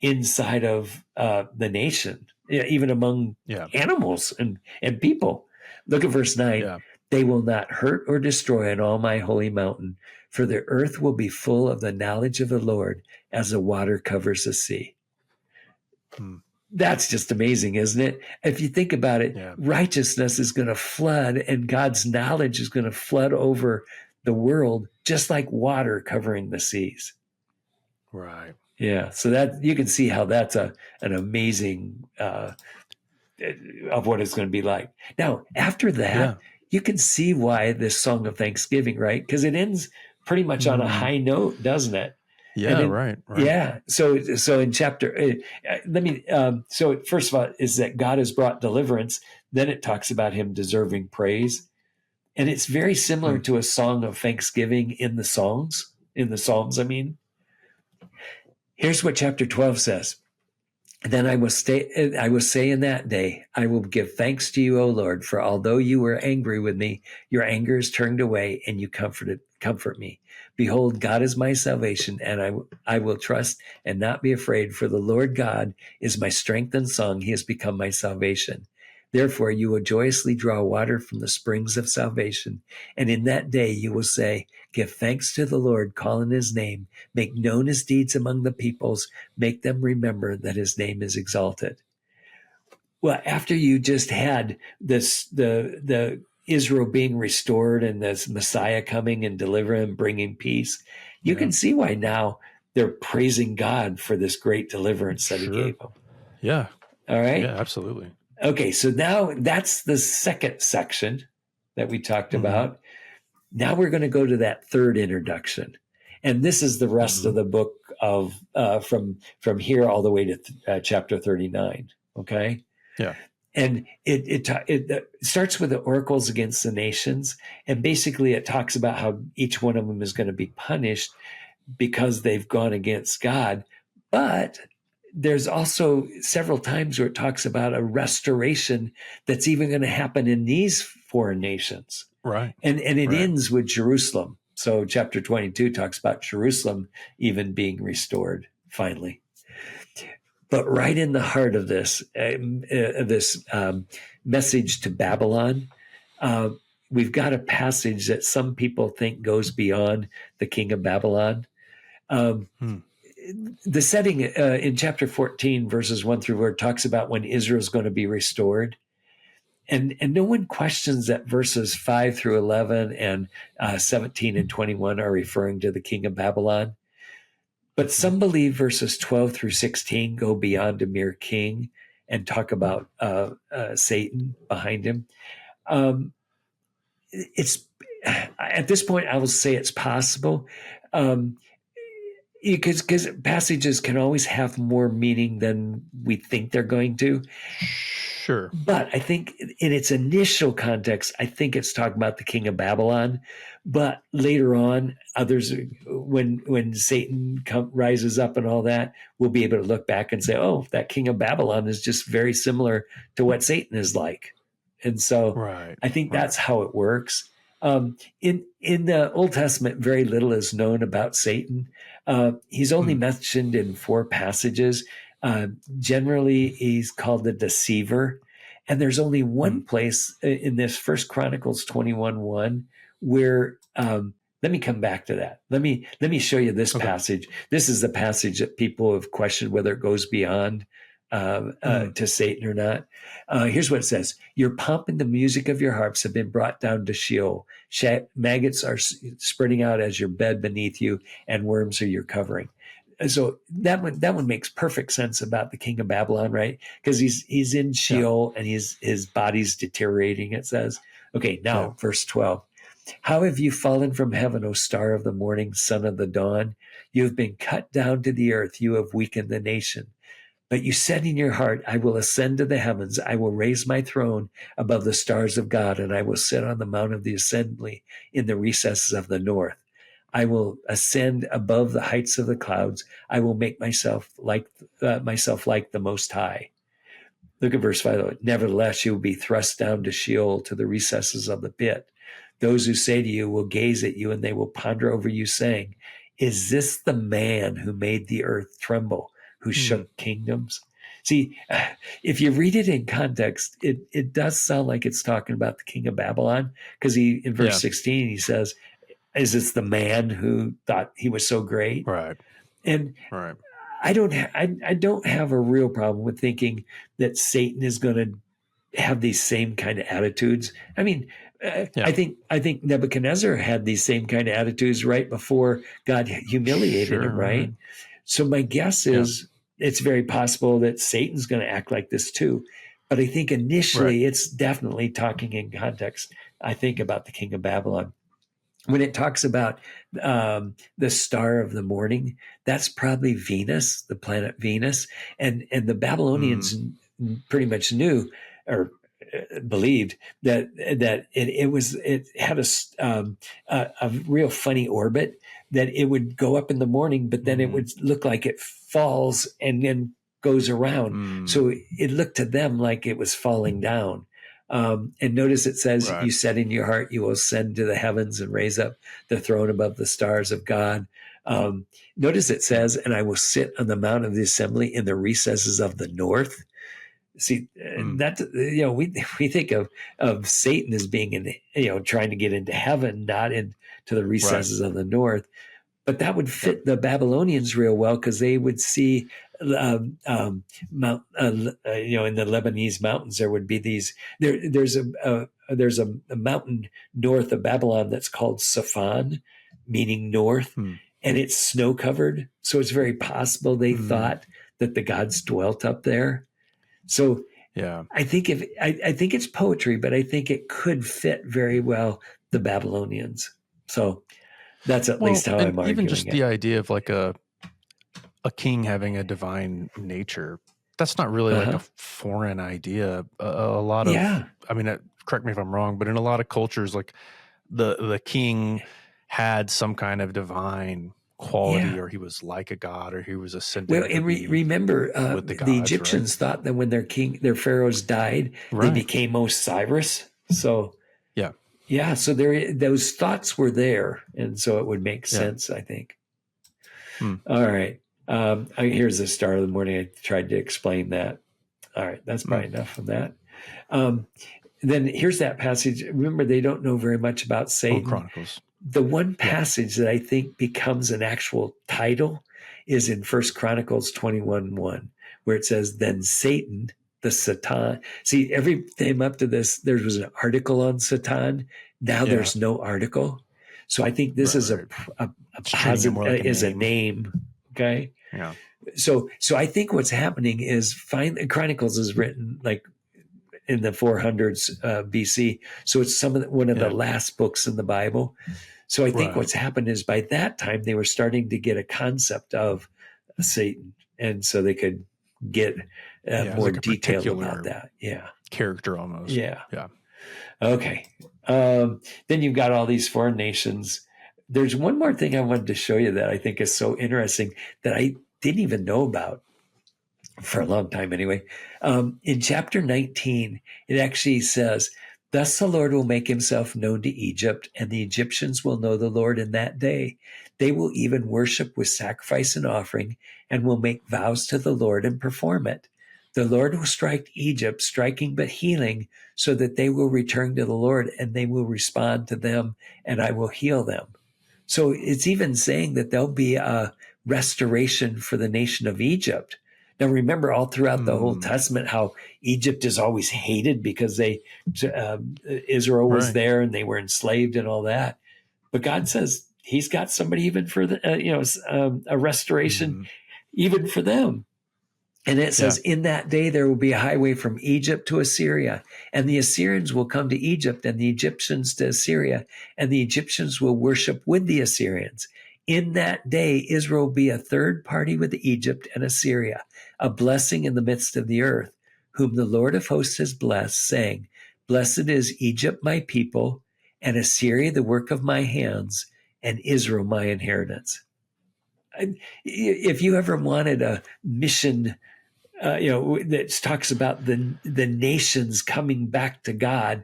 inside of the nation, even among animals and people. Look at verse 9. Yeah. They will not hurt or destroy on all my holy mountain, for the earth will be full of the knowledge of the Lord as the water covers the sea. That's just amazing, isn't it? If you think about it, righteousness is going to flood, and God's knowledge is going to flood over the world, just like water covering the seas. Right. Yeah. So that you can see how that's an amazing of what it's going to be like. Now, after that, you can see why this song of thanksgiving, right? Because it ends pretty much on a high note, doesn't it? Yeah, right. Yeah. So in chapter, so first of all, is that God has brought deliverance. Then it talks about him deserving praise. And it's very similar to a song of thanksgiving in the Psalms, I mean. Here's what chapter 12 says. Then I will say in that day, I will give thanks to you, O Lord, for although you were angry with me, your anger is turned away, and you comfort me. Behold, God is my salvation, and I will trust and not be afraid, for the Lord God is my strength and song. He has become my salvation. Therefore, you will joyously draw water from the springs of salvation. And in that day you will say, give thanks to the Lord, call in his name, make known his deeds among the peoples, make them remember that his name is exalted. Well, after you just had this, the Israel being restored and this Messiah coming and delivering and bringing peace, you can see why now they're praising God for this great deliverance that he gave them. Yeah. All right. Yeah, absolutely. Okay, so now that's the second section that we talked about. Now we're going to go to that third introduction. And this is the rest of the book of from here all the way to chapter 39. Okay? Yeah. And it starts with the oracles against the nations. And basically it talks about how each one of them is going to be punished because they've gone against God. But there's also several times where it talks about a restoration that's even going to happen in these foreign nations. Right. And it ends with Jerusalem. So chapter 22 talks about Jerusalem even being restored finally. But right in the heart of this message to Babylon, we've got a passage that some people think goes beyond the king of Babylon. The setting in chapter 14, verses 1 through 4, talks about when Israel's going to be restored. and no one questions that verses 5 through 11 and 17 and 21 are referring to the king of Babylon. But some believe verses 12 through 16 go beyond a mere king and talk about Satan behind him. It's at this point, I will say it's possible. Because passages can always have more meaning than we think they're going to. Sure. But I think in its initial context, I think it's talking about the king of Babylon. But later on, others, when Satan rises up and all that, we'll be able to look back and say, oh, that king of Babylon is just very similar to what Satan is like. And so I think that's how it works. In the Old Testament, very little is known about Satan. He's only mentioned in 4 passages. Generally, he's called the deceiver. And there's only one place in this First Chronicles 21:1 where, let me come back to that. Let me show you this passage. This is the passage that people have questioned whether it goes beyond to Satan or not. Here's what it says. Your pomp and the music of your harps have been brought down to Sheol. Maggots are spreading out as your bed beneath you, and worms are your covering. So that one makes perfect sense about the king of Babylon, right? Because he's in Sheol and his body's deteriorating, it says. Okay, now verse 12. How have you fallen from heaven, O star of the morning, son of the dawn? You have been cut down to the earth. You have weakened the nation. But you said in your heart, I will ascend to the heavens. I will raise my throne above the stars of God, and I will sit on the mount of the assembly in the recesses of the north. I will ascend above the heights of the clouds. I will make myself like the Most High. Look at verse 5. Nevertheless, you will be thrust down to Sheol, to the recesses of the pit. Those who say to you will gaze at you, and they will ponder over you, saying, is this the man who made the earth tremble, who shook kingdoms? See, if you read it in context, it does sound like it's talking about the king of Babylon, because in verse 16, he says, is this the man who thought he was so great? Right. And I don't have a real problem with thinking that Satan is going to have these same kind of attitudes. I mean, I think Nebuchadnezzar had these same kind of attitudes right before God humiliated him, right? So my guess is it's very possible that Satan's going to act like this too. But I think initially it's definitely talking in context, I think, about the king of Babylon. When it talks about the star of the morning, that's probably Venus, the planet Venus. And the Babylonians pretty much knew or believed that it had a real funny orbit, that it would go up in the morning, but then it would look like it falls and then goes around. So it looked to them like it was falling down. And notice it says, you said in your heart, you will ascend to the heavens and raise up the throne above the stars of God. Notice it says, and I will sit on the mount of the assembly in the recesses of the north. See, that, we think of Satan as being trying to get into heaven, not into the recesses of the north. But that would fit the Babylonians real well, because they would see, in the Lebanese mountains, there would be these. There's a mountain north of Babylon that's called Safan, meaning north, and it's snow covered. So it's very possible they thought that the gods dwelt up there. So I think I think it's poetry, but I think it could fit very well the Babylonians. So that's at least how I'm arguing. Even just the idea of like a king having a divine nature, that's not really like a foreign idea. A lot of, I mean, correct me if I'm wrong, but in a lot of cultures, like the king had some kind of divine quality, or he was like a god, or he was ascended. Well, and remember, the Egyptians thought that when their pharaohs died, they became Osiris. So so those thoughts were there, and so it would make sense, I think. All right, here's the star of the morning. I tried to explain that. All right, that's probably enough of that. Then here's that passage. Remember, they don't know very much about Satan. Chronicles. The one passage that I think becomes an actual title is in First Chronicles 21:1, where it says, then Satan, the Satan. See, every time up to this, there was an article on Satan. Now there's no article. So I think this is a positive, like a name. Okay. Yeah. So I think what's happening is Chronicles is written like in the 400s BC. So it's one of the last books in the Bible. So I think what's happened is by that time they were starting to get a concept of Satan, and so they could get more like detail about that. Yeah, character almost. Yeah. Yeah. Okay. Then you've got all these foreign nations. There's one more thing I wanted to show you that I think is so interesting that I didn't even know about for a long time anyway. In chapter 19, it actually says, "Thus the Lord will make himself known to Egypt, and the Egyptians will know the Lord in that day. They will even worship with sacrifice and offering, and will make vows to the Lord and perform it. The Lord will strike Egypt, striking but healing, so that they will return to the Lord, and they will respond to them, and I will heal them." So it's even saying that there'll be a restoration for the nation of Egypt. Now, remember all throughout the Old Testament how Egypt is always hated because Israel was there and they were enslaved and all that. But God says he's got somebody even for a restoration even for them. And it says, in that day, there will be a highway from Egypt to Assyria, and the Assyrians will come to Egypt, and the Egyptians to Assyria, and the Egyptians will worship with the Assyrians. In that day, Israel will be a third party with Egypt and Assyria, a blessing in the midst of the earth, whom the Lord of hosts has blessed, saying, "Blessed is Egypt, my people, and Assyria, the work of my hands, and Israel, my inheritance." If you ever wanted a mission that talks about the nations coming back to God,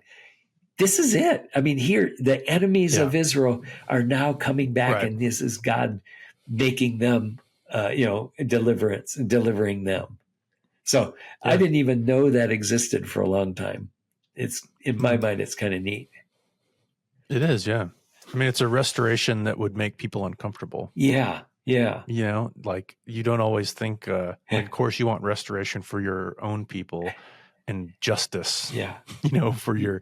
this is it. I mean, here, the enemies of Israel are now coming back, and this is God making them, deliverance and delivering them. So I didn't even know that existed for a long time. It's in my mind, it's kind of neat. It is, yeah. I mean, it's a restoration that would make people uncomfortable. Yeah. Yeah. You know, like you don't always think, of course you want restoration for your own people and justice, for your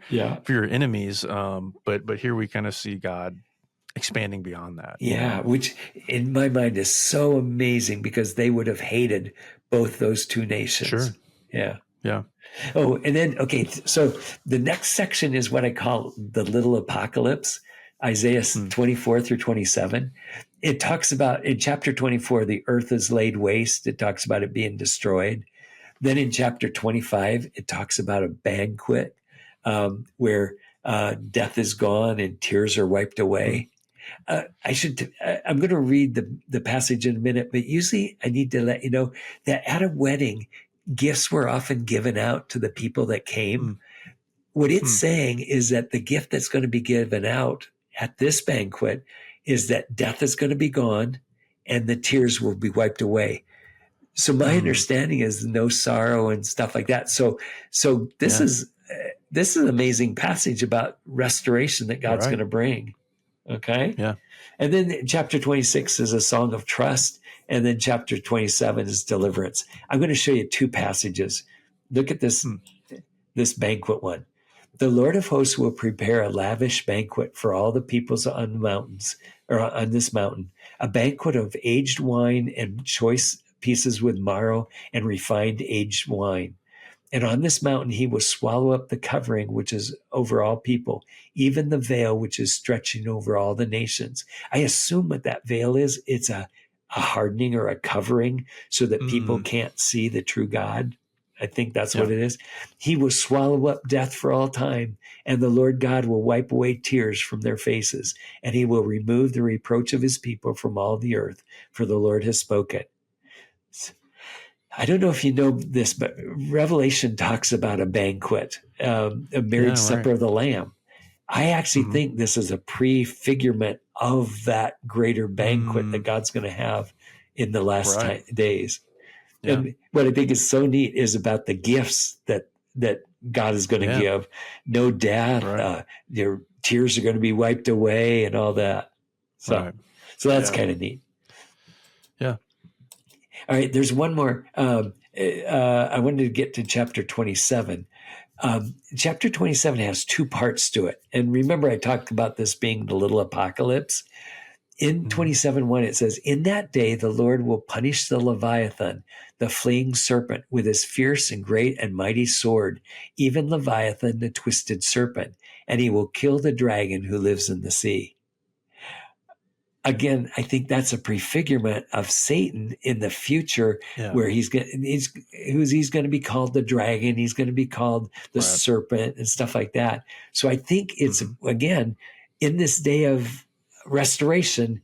enemies. But here we kind of see God expanding beyond that. Yeah. Which in my mind is so amazing because they would have hated both those two nations. Sure. Yeah. Yeah. Oh, and then, okay. So the next section is what I call the little apocalypse, Isaiah 24 through 27. It talks about in chapter 24, the earth is laid waste. It talks about it being destroyed. Then in chapter 25, it talks about a banquet where death is gone and tears are wiped away. I'm going to read the passage in a minute, but usually I need to let you know that at a wedding, gifts were often given out to the people that came. What it's saying is that the gift that's going to be given out at this banquet is that death is going to be gone and the tears will be wiped away. So my understanding is no sorrow and stuff like that. So this is an amazing passage about restoration that God's going to bring. Okay. Yeah. And then chapter 26 is a song of trust. And then chapter 27 is deliverance. I'm going to show you two passages. Look at this banquet one. The Lord of hosts will prepare a lavish banquet for all the peoples on the mountains, or on this mountain, a banquet of aged wine and choice pieces with marrow and refined aged wine. And on this mountain, he will swallow up the covering, which is over all people, even the veil, which is stretching over all the nations. I assume what that veil is, it's a hardening or a covering so that people can't see the true God. I think that's what it is. He will swallow up death for all time, and the Lord God will wipe away tears from their faces, and he will remove the reproach of his people from all the earth, for the Lord has spoken. I don't know if you know this, but Revelation talks about a banquet, a marriage supper of the Lamb. I actually think this is a prefigurement of that greater banquet that God's going to have in the last days. Yeah. And what I think is so neat is about the gifts that God is going to give. No death, your tears are going to be wiped away and all that. So that's kind of neat. Yeah. All right, there's one more. I wanted to get to chapter 27. Chapter 27 has two parts to it. And remember, I talked about this being the little apocalypse. In 27:1, it says, "In that day, the Lord will punish the Leviathan, the fleeing serpent, with his fierce and great and mighty sword, even Leviathan, the twisted serpent, and he will kill the dragon who lives in the sea." Again, I think that's a prefigurement of Satan in the future, where he's going to be called the dragon. He's going to be called the serpent and stuff like that. So I think it's, again, in this day of restoration,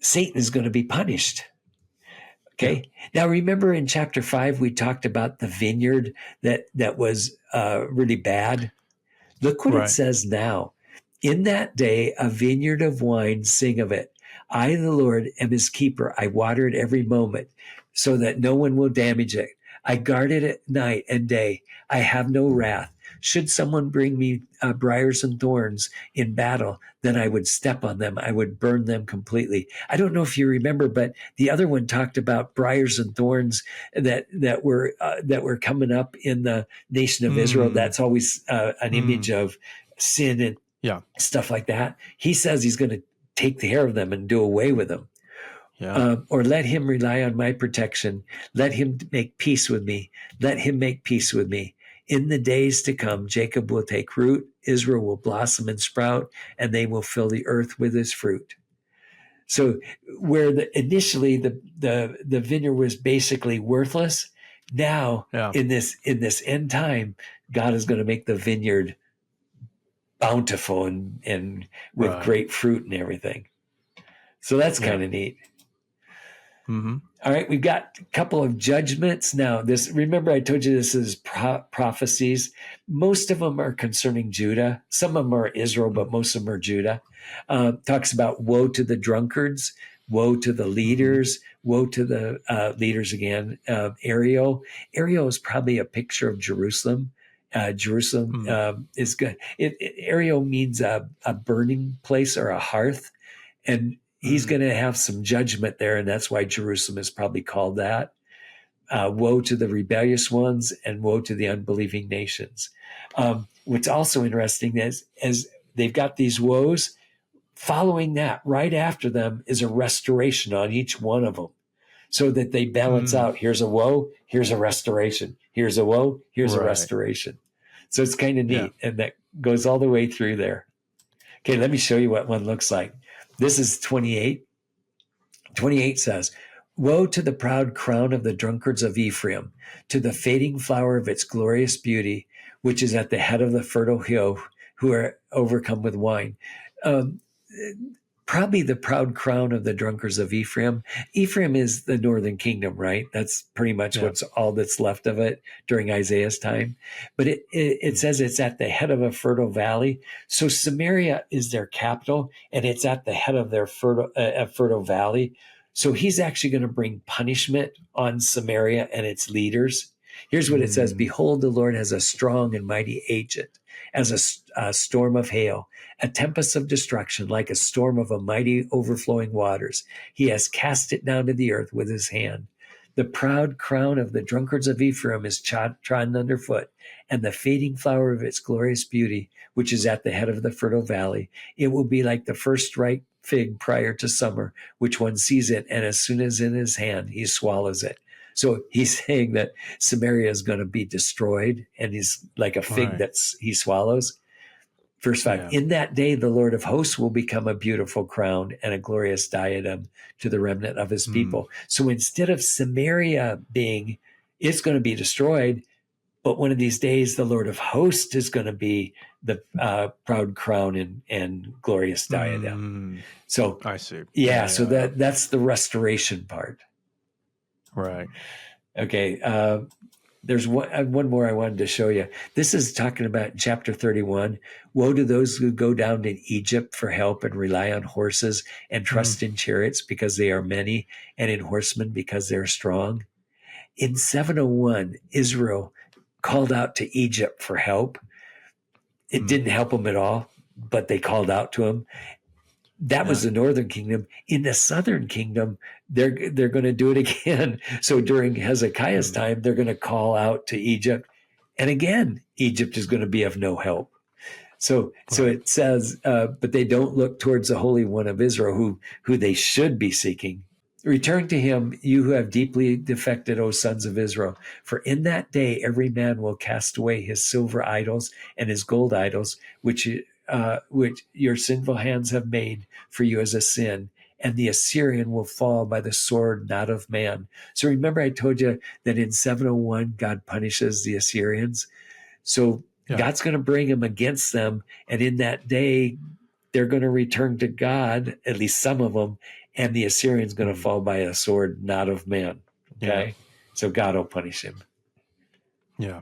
Satan is going to be punished. Okay. Now, remember in chapter 5, we talked about the vineyard that was really bad. Look what it says now. "In that day, a vineyard of wine, sing of it. I, the Lord, am his keeper. I water it every moment so that no one will damage it. I guard it at night and day. I have no wrath. Should someone bring me briars and thorns in battle, then I would step on them. I would burn them completely." I don't know if you remember, but the other one talked about briars and thorns that were coming up in the nation of Israel. That's always an image of sin and stuff like that. He says he's going to take care of them and do away with them. Or "Let him rely on my protection. Let him make peace with me. Let him make peace with me. In the days to come, Jacob will take root, Israel will blossom and sprout, and they will fill the earth with his fruit." So where initially the vineyard was basically worthless, now in this end time, God is going to make the vineyard bountiful and with great fruit and everything. So that's kind of neat. All right, we've got a couple of judgments now. Remember, I told you this is prophecies. Most of them are concerning Judah. Some of them are Israel, but most of them are Judah. Talks about woe to the drunkards, woe to the leaders, woe to the leaders again. Ariel is probably a picture of Jerusalem. Jerusalem is good. Ariel means a burning place or a hearth, and he's going to have some judgment there, and that's why Jerusalem is probably called that. Woe to the rebellious ones, and woe to the unbelieving nations. What's also interesting is, as they've got these woes, following that, right after them, is a restoration on each one of them, so that they balance out. Here's a woe, here's a restoration. Here's a woe, here's a restoration. So it's kind of neat, and that goes all the way through there. Okay, let me show you what one looks like. This is 28. 28 says, "Woe to the proud crown of the drunkards of Ephraim, to the fading flower of its glorious beauty, which is at the head of the fertile hill, who are overcome with wine." Probably the proud crown of the drunkards of Ephraim. Ephraim is the northern kingdom, right? That's pretty much what's all that's left of it during Isaiah's time. But it says it's at the head of a fertile valley. So Samaria is their capital, and it's at the head of their fertile valley. So he's actually going to bring punishment on Samaria and its leaders. Here's what it says: "Behold, the Lord has a strong and mighty agent, as a storm of hail, a tempest of destruction, like a storm of a mighty overflowing waters. He has cast it down to the earth with his hand. The proud crown of the drunkards of Ephraim is trodden underfoot, and the fading flower of its glorious beauty, which is at the head of the fertile valley. It will be like the first ripe fig prior to summer, which one sees it, and as soon as in his hand, he swallows it." So he's saying that Samaria is going to be destroyed, and he's like a fig that he swallows. Verse 5, "In that day, the Lord of hosts will become a beautiful crown and a glorious diadem to the remnant of his people." So instead of Samaria it's going to be destroyed, but one of these days, the Lord of hosts is going to be the proud crown and glorious diadem. So I see. So that's the restoration part. Right. Okay. There's one more I wanted to show you. This is talking about chapter 31. "Woe to those who go down to Egypt for help and rely on horses and trust in chariots because they are many, and in horsemen because they're strong." In 701, Israel called out to Egypt for help. It didn't help them at all, but they called out to him. That was the northern kingdom. In the southern kingdom, they're going to do it again. So during Hezekiah's time, they're going to call out to Egypt, and again, Egypt is going to be of no help. So it says, but they don't look towards the Holy One of Israel, who they should be seeking. Return to him, you who have deeply defected, O sons of Israel. For in that day every man will cast away his silver idols and his gold idols, which your sinful hands have made for you as a sin, and the Assyrian will fall by the sword, not of man. So remember I told you that in 701, God punishes the Assyrians. So God's going to bring them against them. And in that day, they're going to return to God, at least some of them, and the Assyrian's going to fall by a sword, not of man. Okay. Yeah. So God will punish him. Yeah.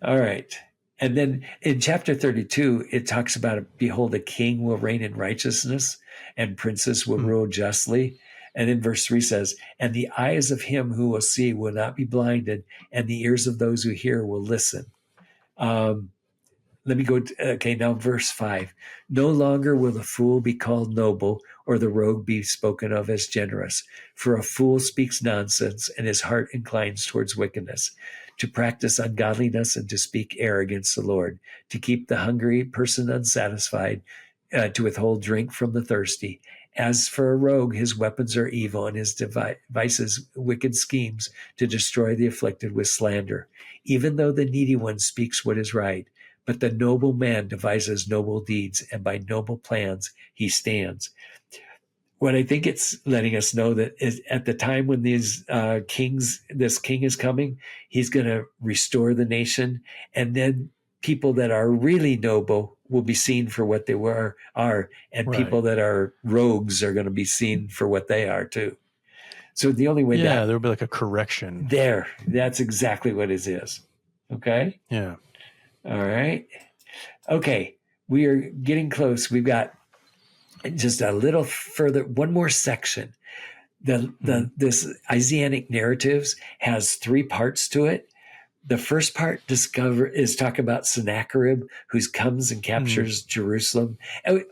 All right. And then in chapter 32, it talks about, behold, a king will reign in righteousness and princes will rule justly. And then verse 3 says, and the eyes of him who will see will not be blinded, and the ears of those who hear will listen. Let me go. Now verse 5. No longer will the fool be called noble, or the rogue be spoken of as generous. For a fool speaks nonsense, and his heart inclines towards wickedness, to practice ungodliness and to speak error against the Lord, to keep the hungry person unsatisfied, to withhold drink from the thirsty. As for a rogue, his weapons are evil, and his devices wicked schemes to destroy the afflicted with slander. Even though the needy one speaks what is right, but the noble man devises noble deeds, and by noble plans he stands. What I think it's letting us know that is at the time when this king is coming, he's going to restore the nation, and then people that are really noble will be seen for what they are, and people that are rogues are going to be seen for what they are too. So the only way there'll be like a correction. That's exactly what it is. Okay? Yeah. All right. Okay. We are getting close. We've got just a little further, one more section. This Isaianic narratives has 3 parts to it. The first part is talk about Sennacherib, who comes and captures Jerusalem,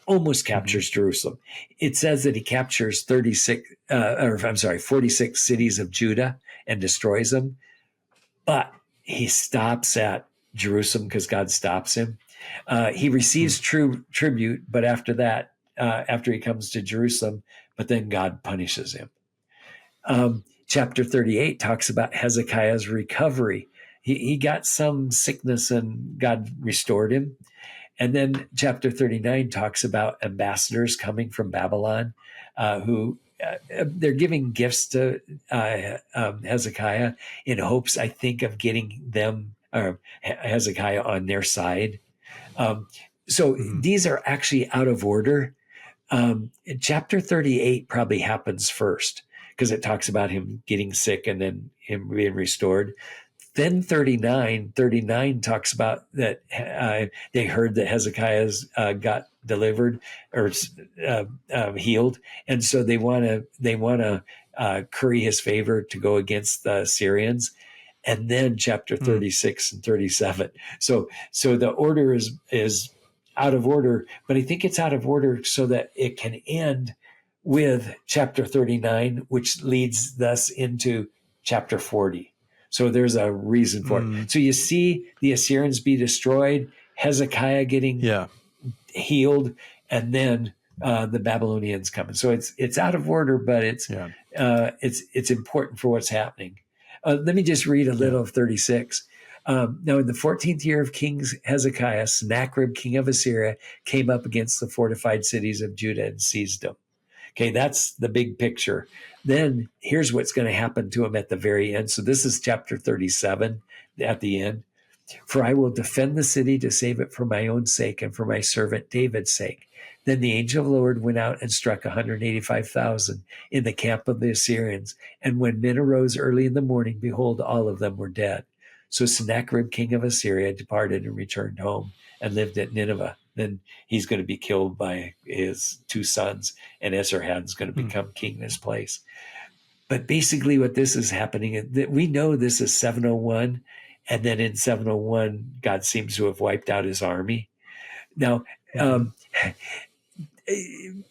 almost captures Jerusalem. It says that he captures 46 cities of Judah and destroys them, but he stops at Jerusalem because God stops him. He receives tribute, but after that, after he comes to Jerusalem, but then God punishes him. Chapter 38 talks about Hezekiah's recovery. He got some sickness and God restored him. And then chapter 39 talks about ambassadors coming from Babylon who they're giving gifts to Hezekiah in hopes, I think, of getting them or Hezekiah on their side. These are actually out of order. Chapter 38 probably happens first because it talks about him getting sick and then him being restored. Then 39 talks about that they heard that Hezekiah's got delivered or healed, and so they want to curry his favor to go against the Syrians. And then chapter 36 and 37. So the order is out of order, but I think it's out of order so that it can end with chapter 39, which leads thus into chapter 40. So there's a reason for it. So you see the Assyrians be destroyed, Hezekiah getting healed, and then the Babylonians coming. So it's out of order, but it's important for what's happening. Let me just read a little of 36. Now, in the 14th year of King Hezekiah, Sennacherib, king of Assyria, came up against the fortified cities of Judah and seized them. Okay, that's the big picture. Then here's what's going to happen to him at the very end. So this is chapter 37 at the end. For I will defend the city to save it for my own sake and for my servant David's sake. Then the angel of the Lord went out and struck 185,000 in the camp of the Assyrians. And when men arose early in the morning, behold, all of them were dead. So Sennacherib, king of Assyria, departed and returned home and lived at Nineveh. Then he's going to be killed by his 2 sons, and Esarhaddon's going to become king in his place. But basically what this is happening is that we know this is 701, and then in 701, God seems to have wiped out his army. Now,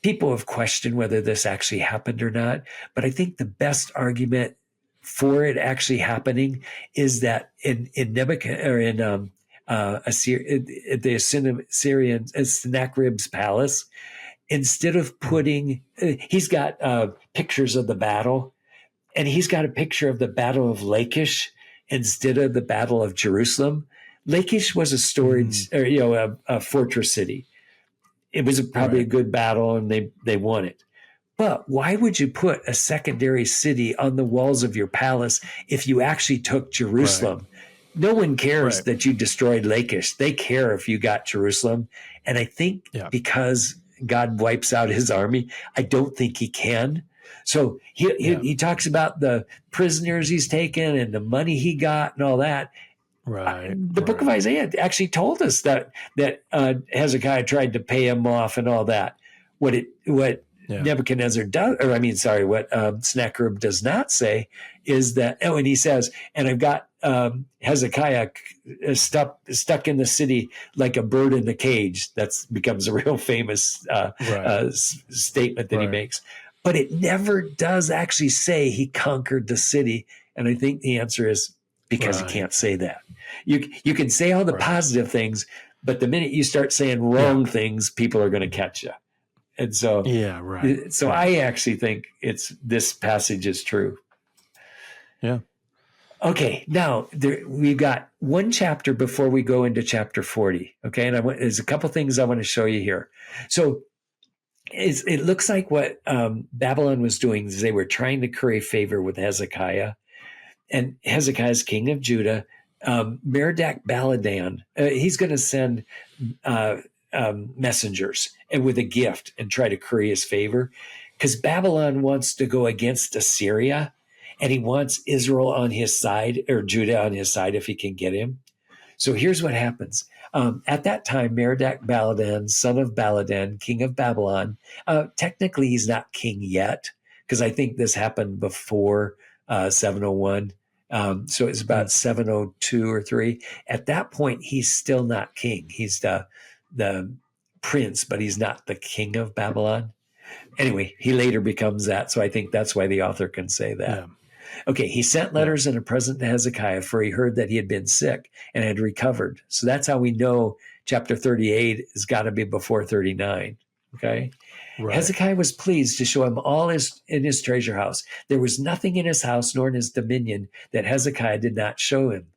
people have questioned whether this actually happened or not, but I think the best argument for it actually happening is that in Nebuchadnezzar or in the Assyrian Sennacherib's palace, instead of putting, he's got pictures of the battle, and he's got a picture of the Battle of Lachish instead of the Battle of Jerusalem. Lachish was a storage, or a fortress city. It was probably a good battle, and they won it. But why would you put a secondary city on the walls of your palace if you actually took Jerusalem? No one cares that you destroyed Lachish. They care if you got Jerusalem. And I think because God wipes out his army, I don't think he can. So he talks about the prisoners he's taken and the money he got and all that. The book of Isaiah actually told us that Hezekiah tried to pay him off and all that. What Nebuchadnezzar does, what Sennacherib does not say is that, and he says, and I've got Hezekiah stuck in the city like a bird in the cage. That becomes a real famous statement that he makes. But it never does actually say he conquered the city. And I think the answer is because he can't say that. You can say all the positive things, but the minute you start saying wrong things, people are going to catch you. And so, I actually think this passage is true. Yeah. Okay. Now we've got one chapter before we go into chapter 40. Okay. And there's a couple things I want to show you here. So it looks like what Babylon was doing is they were trying to curry favor with Hezekiah, and Hezekiah's king of Judah. Merodach Baladan, he's going to send messengers and with a gift and try to curry his favor, because Babylon wants to go against Assyria, and he wants Israel on his side, or Judah on his side if he can get him. So here's what happens. At that time, Merodach Baladan, son of Baladan, king of Babylon, technically he's not king yet, because I think this happened before 701. So it's about 702 or 3. At that point, he's still not king. He's the prince, but he's not the king of Babylon. Anyway, he later becomes that. So I think that's why the author can say that. Yeah. Okay, he sent letters and a present to Hezekiah, for he heard that he had been sick and had recovered. So that's how we know chapter 38 has got to be before 39. Okay. Right. Hezekiah was pleased to show him all in his treasure house. There was nothing in his house nor in his dominion that Hezekiah did not show him.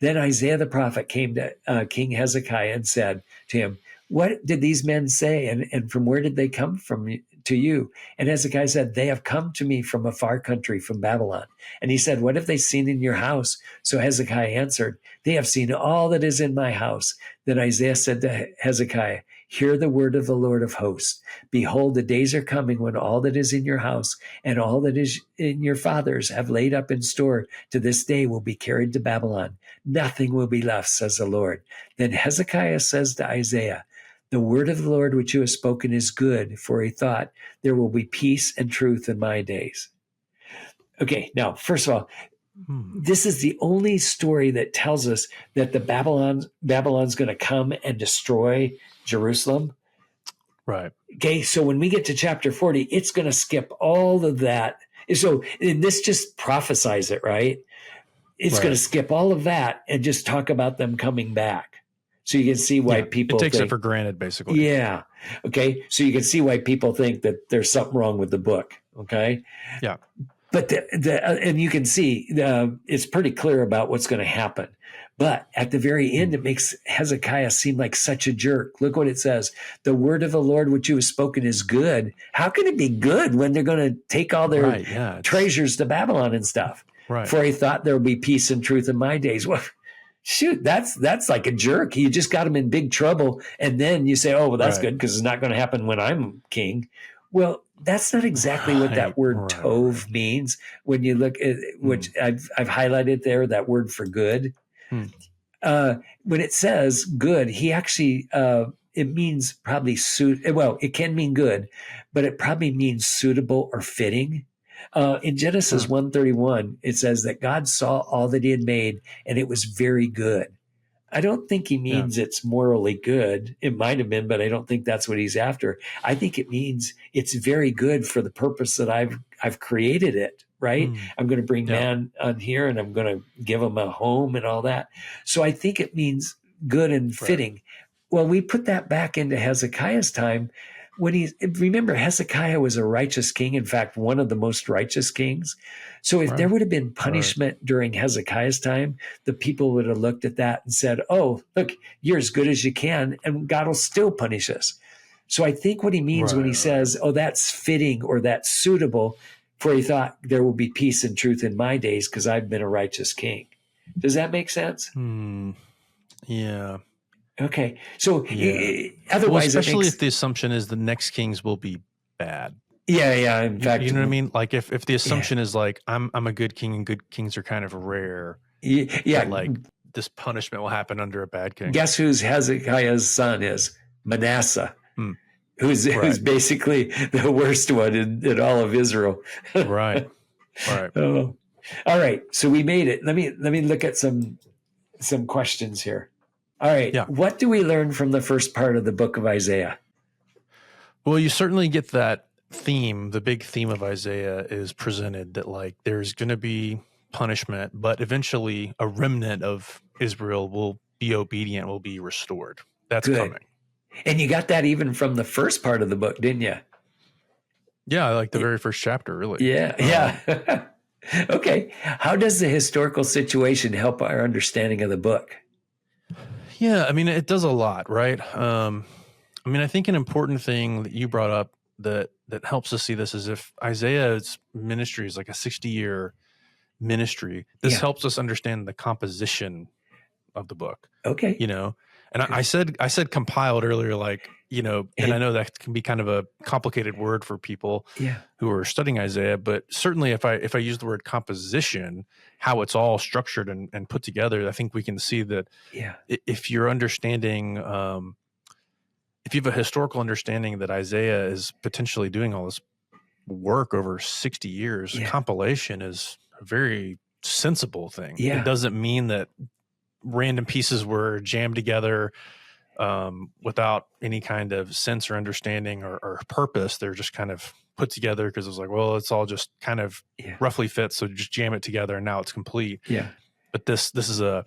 Then Isaiah the prophet came to King Hezekiah and said to him, "What did these men say, and from where did they come from to you?" And Hezekiah said, "They have come to me from a far country, from Babylon." And he said, "What have they seen in your house?" So Hezekiah answered, "They have seen all that is in my house." Then Isaiah said to Hezekiah, "Hear the word of the Lord of hosts. Behold, the days are coming when all that is in your house and all that is in your fathers have laid up in store to this day will be carried to Babylon. Nothing will be left, says the Lord." Then Hezekiah says to Isaiah, "The word of the Lord which you have spoken is good," for he thought, "There will be peace and truth in my days." Okay, now, first of all, this is the only story that tells us that Babylon's going to come and destroy Jerusalem. Right. Okay, so when we get to chapter 40, it's going to skip all of that. So this just prophesies it, right? It's going to skip all of that and just talk about them coming back. So you can see why people it takes it for granted, basically. Yeah. Okay. So you can see why people think that there's something wrong with the book. Okay. Yeah. But and you can see it's pretty clear about what's going to happen. But at the very end, it makes Hezekiah seem like such a jerk. Look what it says. "The word of the Lord which you have spoken is good." How can it be good when they're going to take all their treasures to Babylon and stuff? Right. "For he thought there would be peace and truth in my days." Well, shoot, that's like a jerk. You just got him in big trouble. And then you say, "Oh, well, that's good because it's not going to happen when I'm king." Well, that's not exactly what that word tov means. When you look at which I've highlighted there, that word for good. When it says good, he actually, it means probably it can mean good, but it probably means suitable or fitting. In Genesis 1:31, it says that God saw all that he had made and it was very good. I don't think he Yeah. means it's morally good. It might have been, but I don't think that's what he's after. I think it means it's very good for the purpose that I've created it, right? I'm going to bring Yeah. man on here and I'm going to give him a home and all that. So I think it means good and fitting. Well, we put that back into Hezekiah's time when remember, Hezekiah was a righteous king. In fact, one of the most righteous kings. So if there would have been punishment during Hezekiah's time, the people would have looked at that and said, oh, look, you're as good as you can, and God will still punish us. So I think what he means when he says, oh, that's fitting or that's suitable, for he thought there will be peace and truth in my days because I've been a righteous king. Does that make sense? Yeah. Okay. So otherwise, well, especially if the assumption is the next kings will be bad. Yeah. In fact, you know what I mean? Like if the assumption is like, I'm a good king and good kings are kind of rare. Yeah. Like this punishment will happen under a bad king. Guess who's Hezekiah's son is? Manasseh. Who's basically the worst one in all of Israel. Right. Oh. All right. So we made it. Let me look at some questions here. All right. Yeah. What do we learn from the first part of the book of Isaiah? Well, you certainly get that theme. The big theme of Isaiah is presented that like there's going to be punishment, but eventually a remnant of Israel will be obedient, will be restored. That's coming. And you got that even from the first part of the book, didn't you? Yeah, like the very first chapter, really. Yeah. Okay. How does the historical situation help our understanding of the book? Yeah, I mean, it does a lot, right? I mean, I think an important thing that you brought up that helps us see this is if Isaiah's ministry is like a 60-year ministry, this helps us understand the composition of the book. Okay. You know, and I said compiled earlier, like, you know, and I know that can be kind of a complicated word for people who are studying Isaiah, but certainly if I use the word composition, how it's all structured and put together, I think we can see that if you're understanding, if you have a historical understanding that Isaiah is potentially doing all this work over 60 years, compilation is a very sensible thing. It doesn't mean that random pieces were jammed together without any kind of sense or understanding or purpose. They're just kind of put together because it was like, well, it's all just kind of roughly fits, so just jam it together and now it's complete. But this is a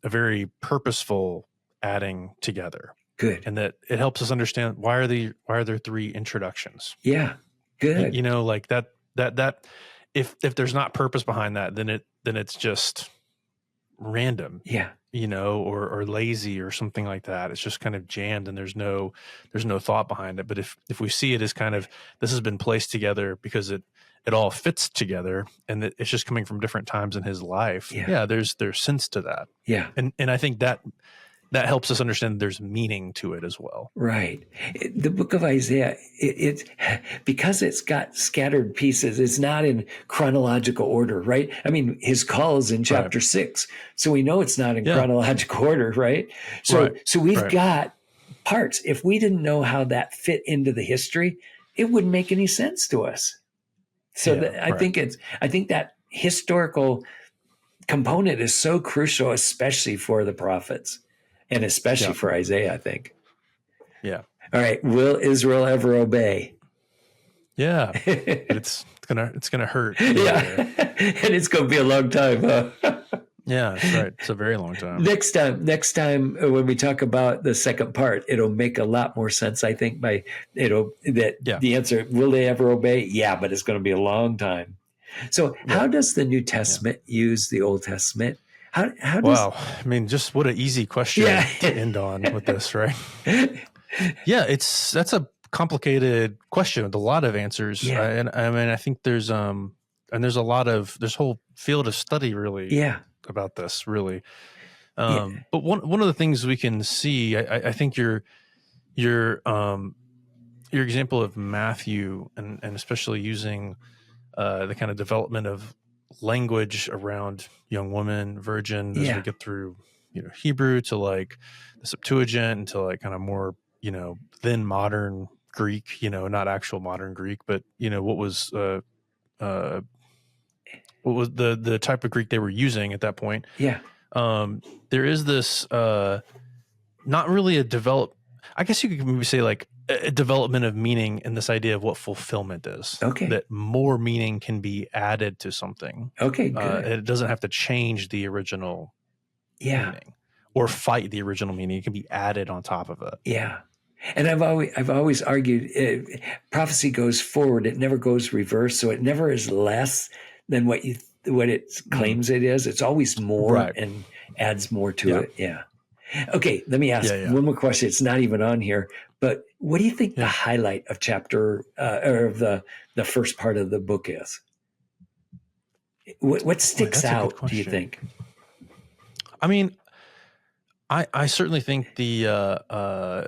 very purposeful adding together. Good. And that it helps us understand why are there three introductions? Yeah. Good. You know, like that if there's not purpose behind that, then it's just random. You know, or lazy or something like that. It's just kind of jammed and there's no thought behind it. But if we see it as kind of, this has been placed together because it all fits together and it's just coming from different times in his life. There's sense to that. And I think that helps us understand there's meaning to it as well. Right. The book of Isaiah, it's because it's got scattered pieces, it's not in chronological order, right? I mean, his call is in chapter 6, so we know it's not in chronological order, right? So we've got parts. If we didn't know how that fit into the history, it wouldn't make any sense to us. So I think that historical component is so crucial, especially for the prophets. And especially for Isaiah, I think. Yeah. All right. Will Israel ever obey? Yeah. But it's gonna hurt. Yeah. And it's gonna be a long time, huh? Yeah, that's right. It's a very long time. Next time when we talk about the second part, it'll make a lot more sense, I think, the answer, will they ever obey? Yeah, but it's gonna be a long time. So how does the New Testament use the Old Testament? How does, wow. I mean, just what an easy question to end on with this, right? That's a complicated question with a lot of answers. And I mean, I think there's there's whole field of study really about this really. But one of the things we can see, I think your example of Matthew and especially using the kind of development of language around young woman, virgin, as we get through, you know, Hebrew to like the Septuagint and to like kind of more, you know, then modern Greek, you know, not actual modern Greek, but you know, what was the type of Greek they were using at that point. there is this not really I guess you could maybe say like a development of meaning in this idea of what fulfillment is. Okay. That more meaning can be added to something. Okay, good. It doesn't have to change the original meaning or fight the original meaning. It can be added on top of it. Yeah. And I've always argued prophecy goes forward. It never goes reverse. So it never is less than what it claims it is. It's always more and adds more to it. Yeah. Okay. Let me ask one more question. It's not even on here, but what do you think the highlight of chapter or of the first part of the book is? What sticks out, do you think? I mean, I certainly think the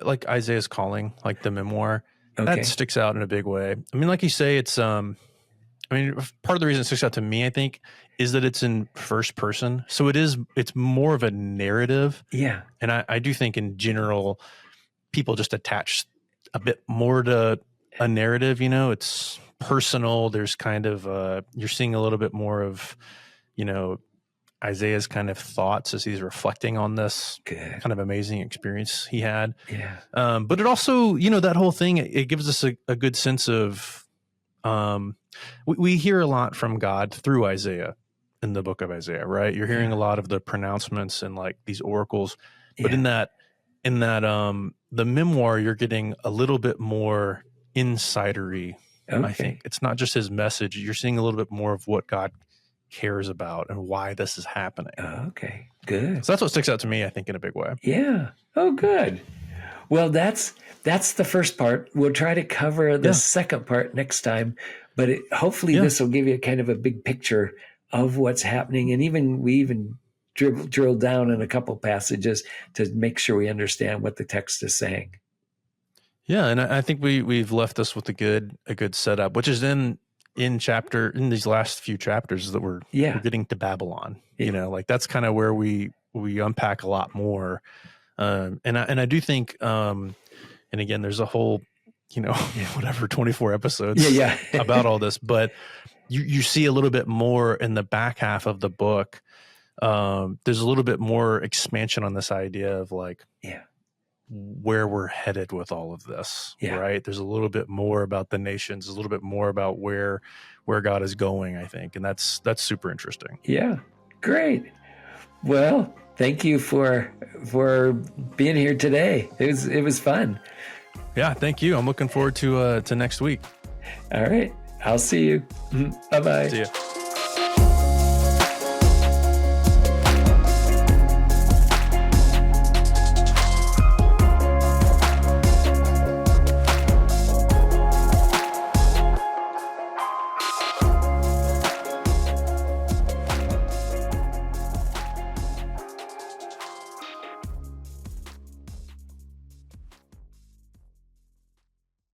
like Isaiah's Calling, like the memoir, that sticks out in a big way. I mean, like you say, it's I mean, part of the reason it sticks out to me, I think, is that it's in first person. So it's more of a narrative. Yeah. And I do think in general, people just attach a bit more to a narrative, it's personal. There's kind of you're seeing a little bit more of, Isaiah's kind of thoughts as he's reflecting on this kind of amazing experience he had. Yeah. But it also, that whole thing, it gives us a good sense of, we hear a lot from God through Isaiah in the book of Isaiah, right? You're hearing a lot of the pronouncements and like these oracles, but in that, the memoir, you're getting a little bit more insidery. I think it's not just his message. You're seeing a little bit more of what God cares about and why this is happening. Okay, good. So that's what sticks out to me, I think, in a big way. Yeah. Oh, good. Well, that's the first part. We'll try to cover the second part next time, but hopefully this will give you kind of a big picture of what's happening. And we even drill down in a couple passages to make sure we understand what the text is saying. Yeah. And I think we've left us with a good setup, which is in these last few chapters that we're getting to Babylon, like that's kind of where we unpack a lot more. And I do think, and again, there's a whole, 24 episodes about all this, but you see a little bit more in the back half of the book. There's a little bit more expansion on this idea of like, where we're headed with all of this, right? There's a little bit more about the nations, a little bit more about where God is going, I think. And that's super interesting. Yeah. Great. Well, thank you for being here today. It was fun. Yeah. Thank you. I'm looking forward to next week. All right. I'll see you. Bye-bye. See you.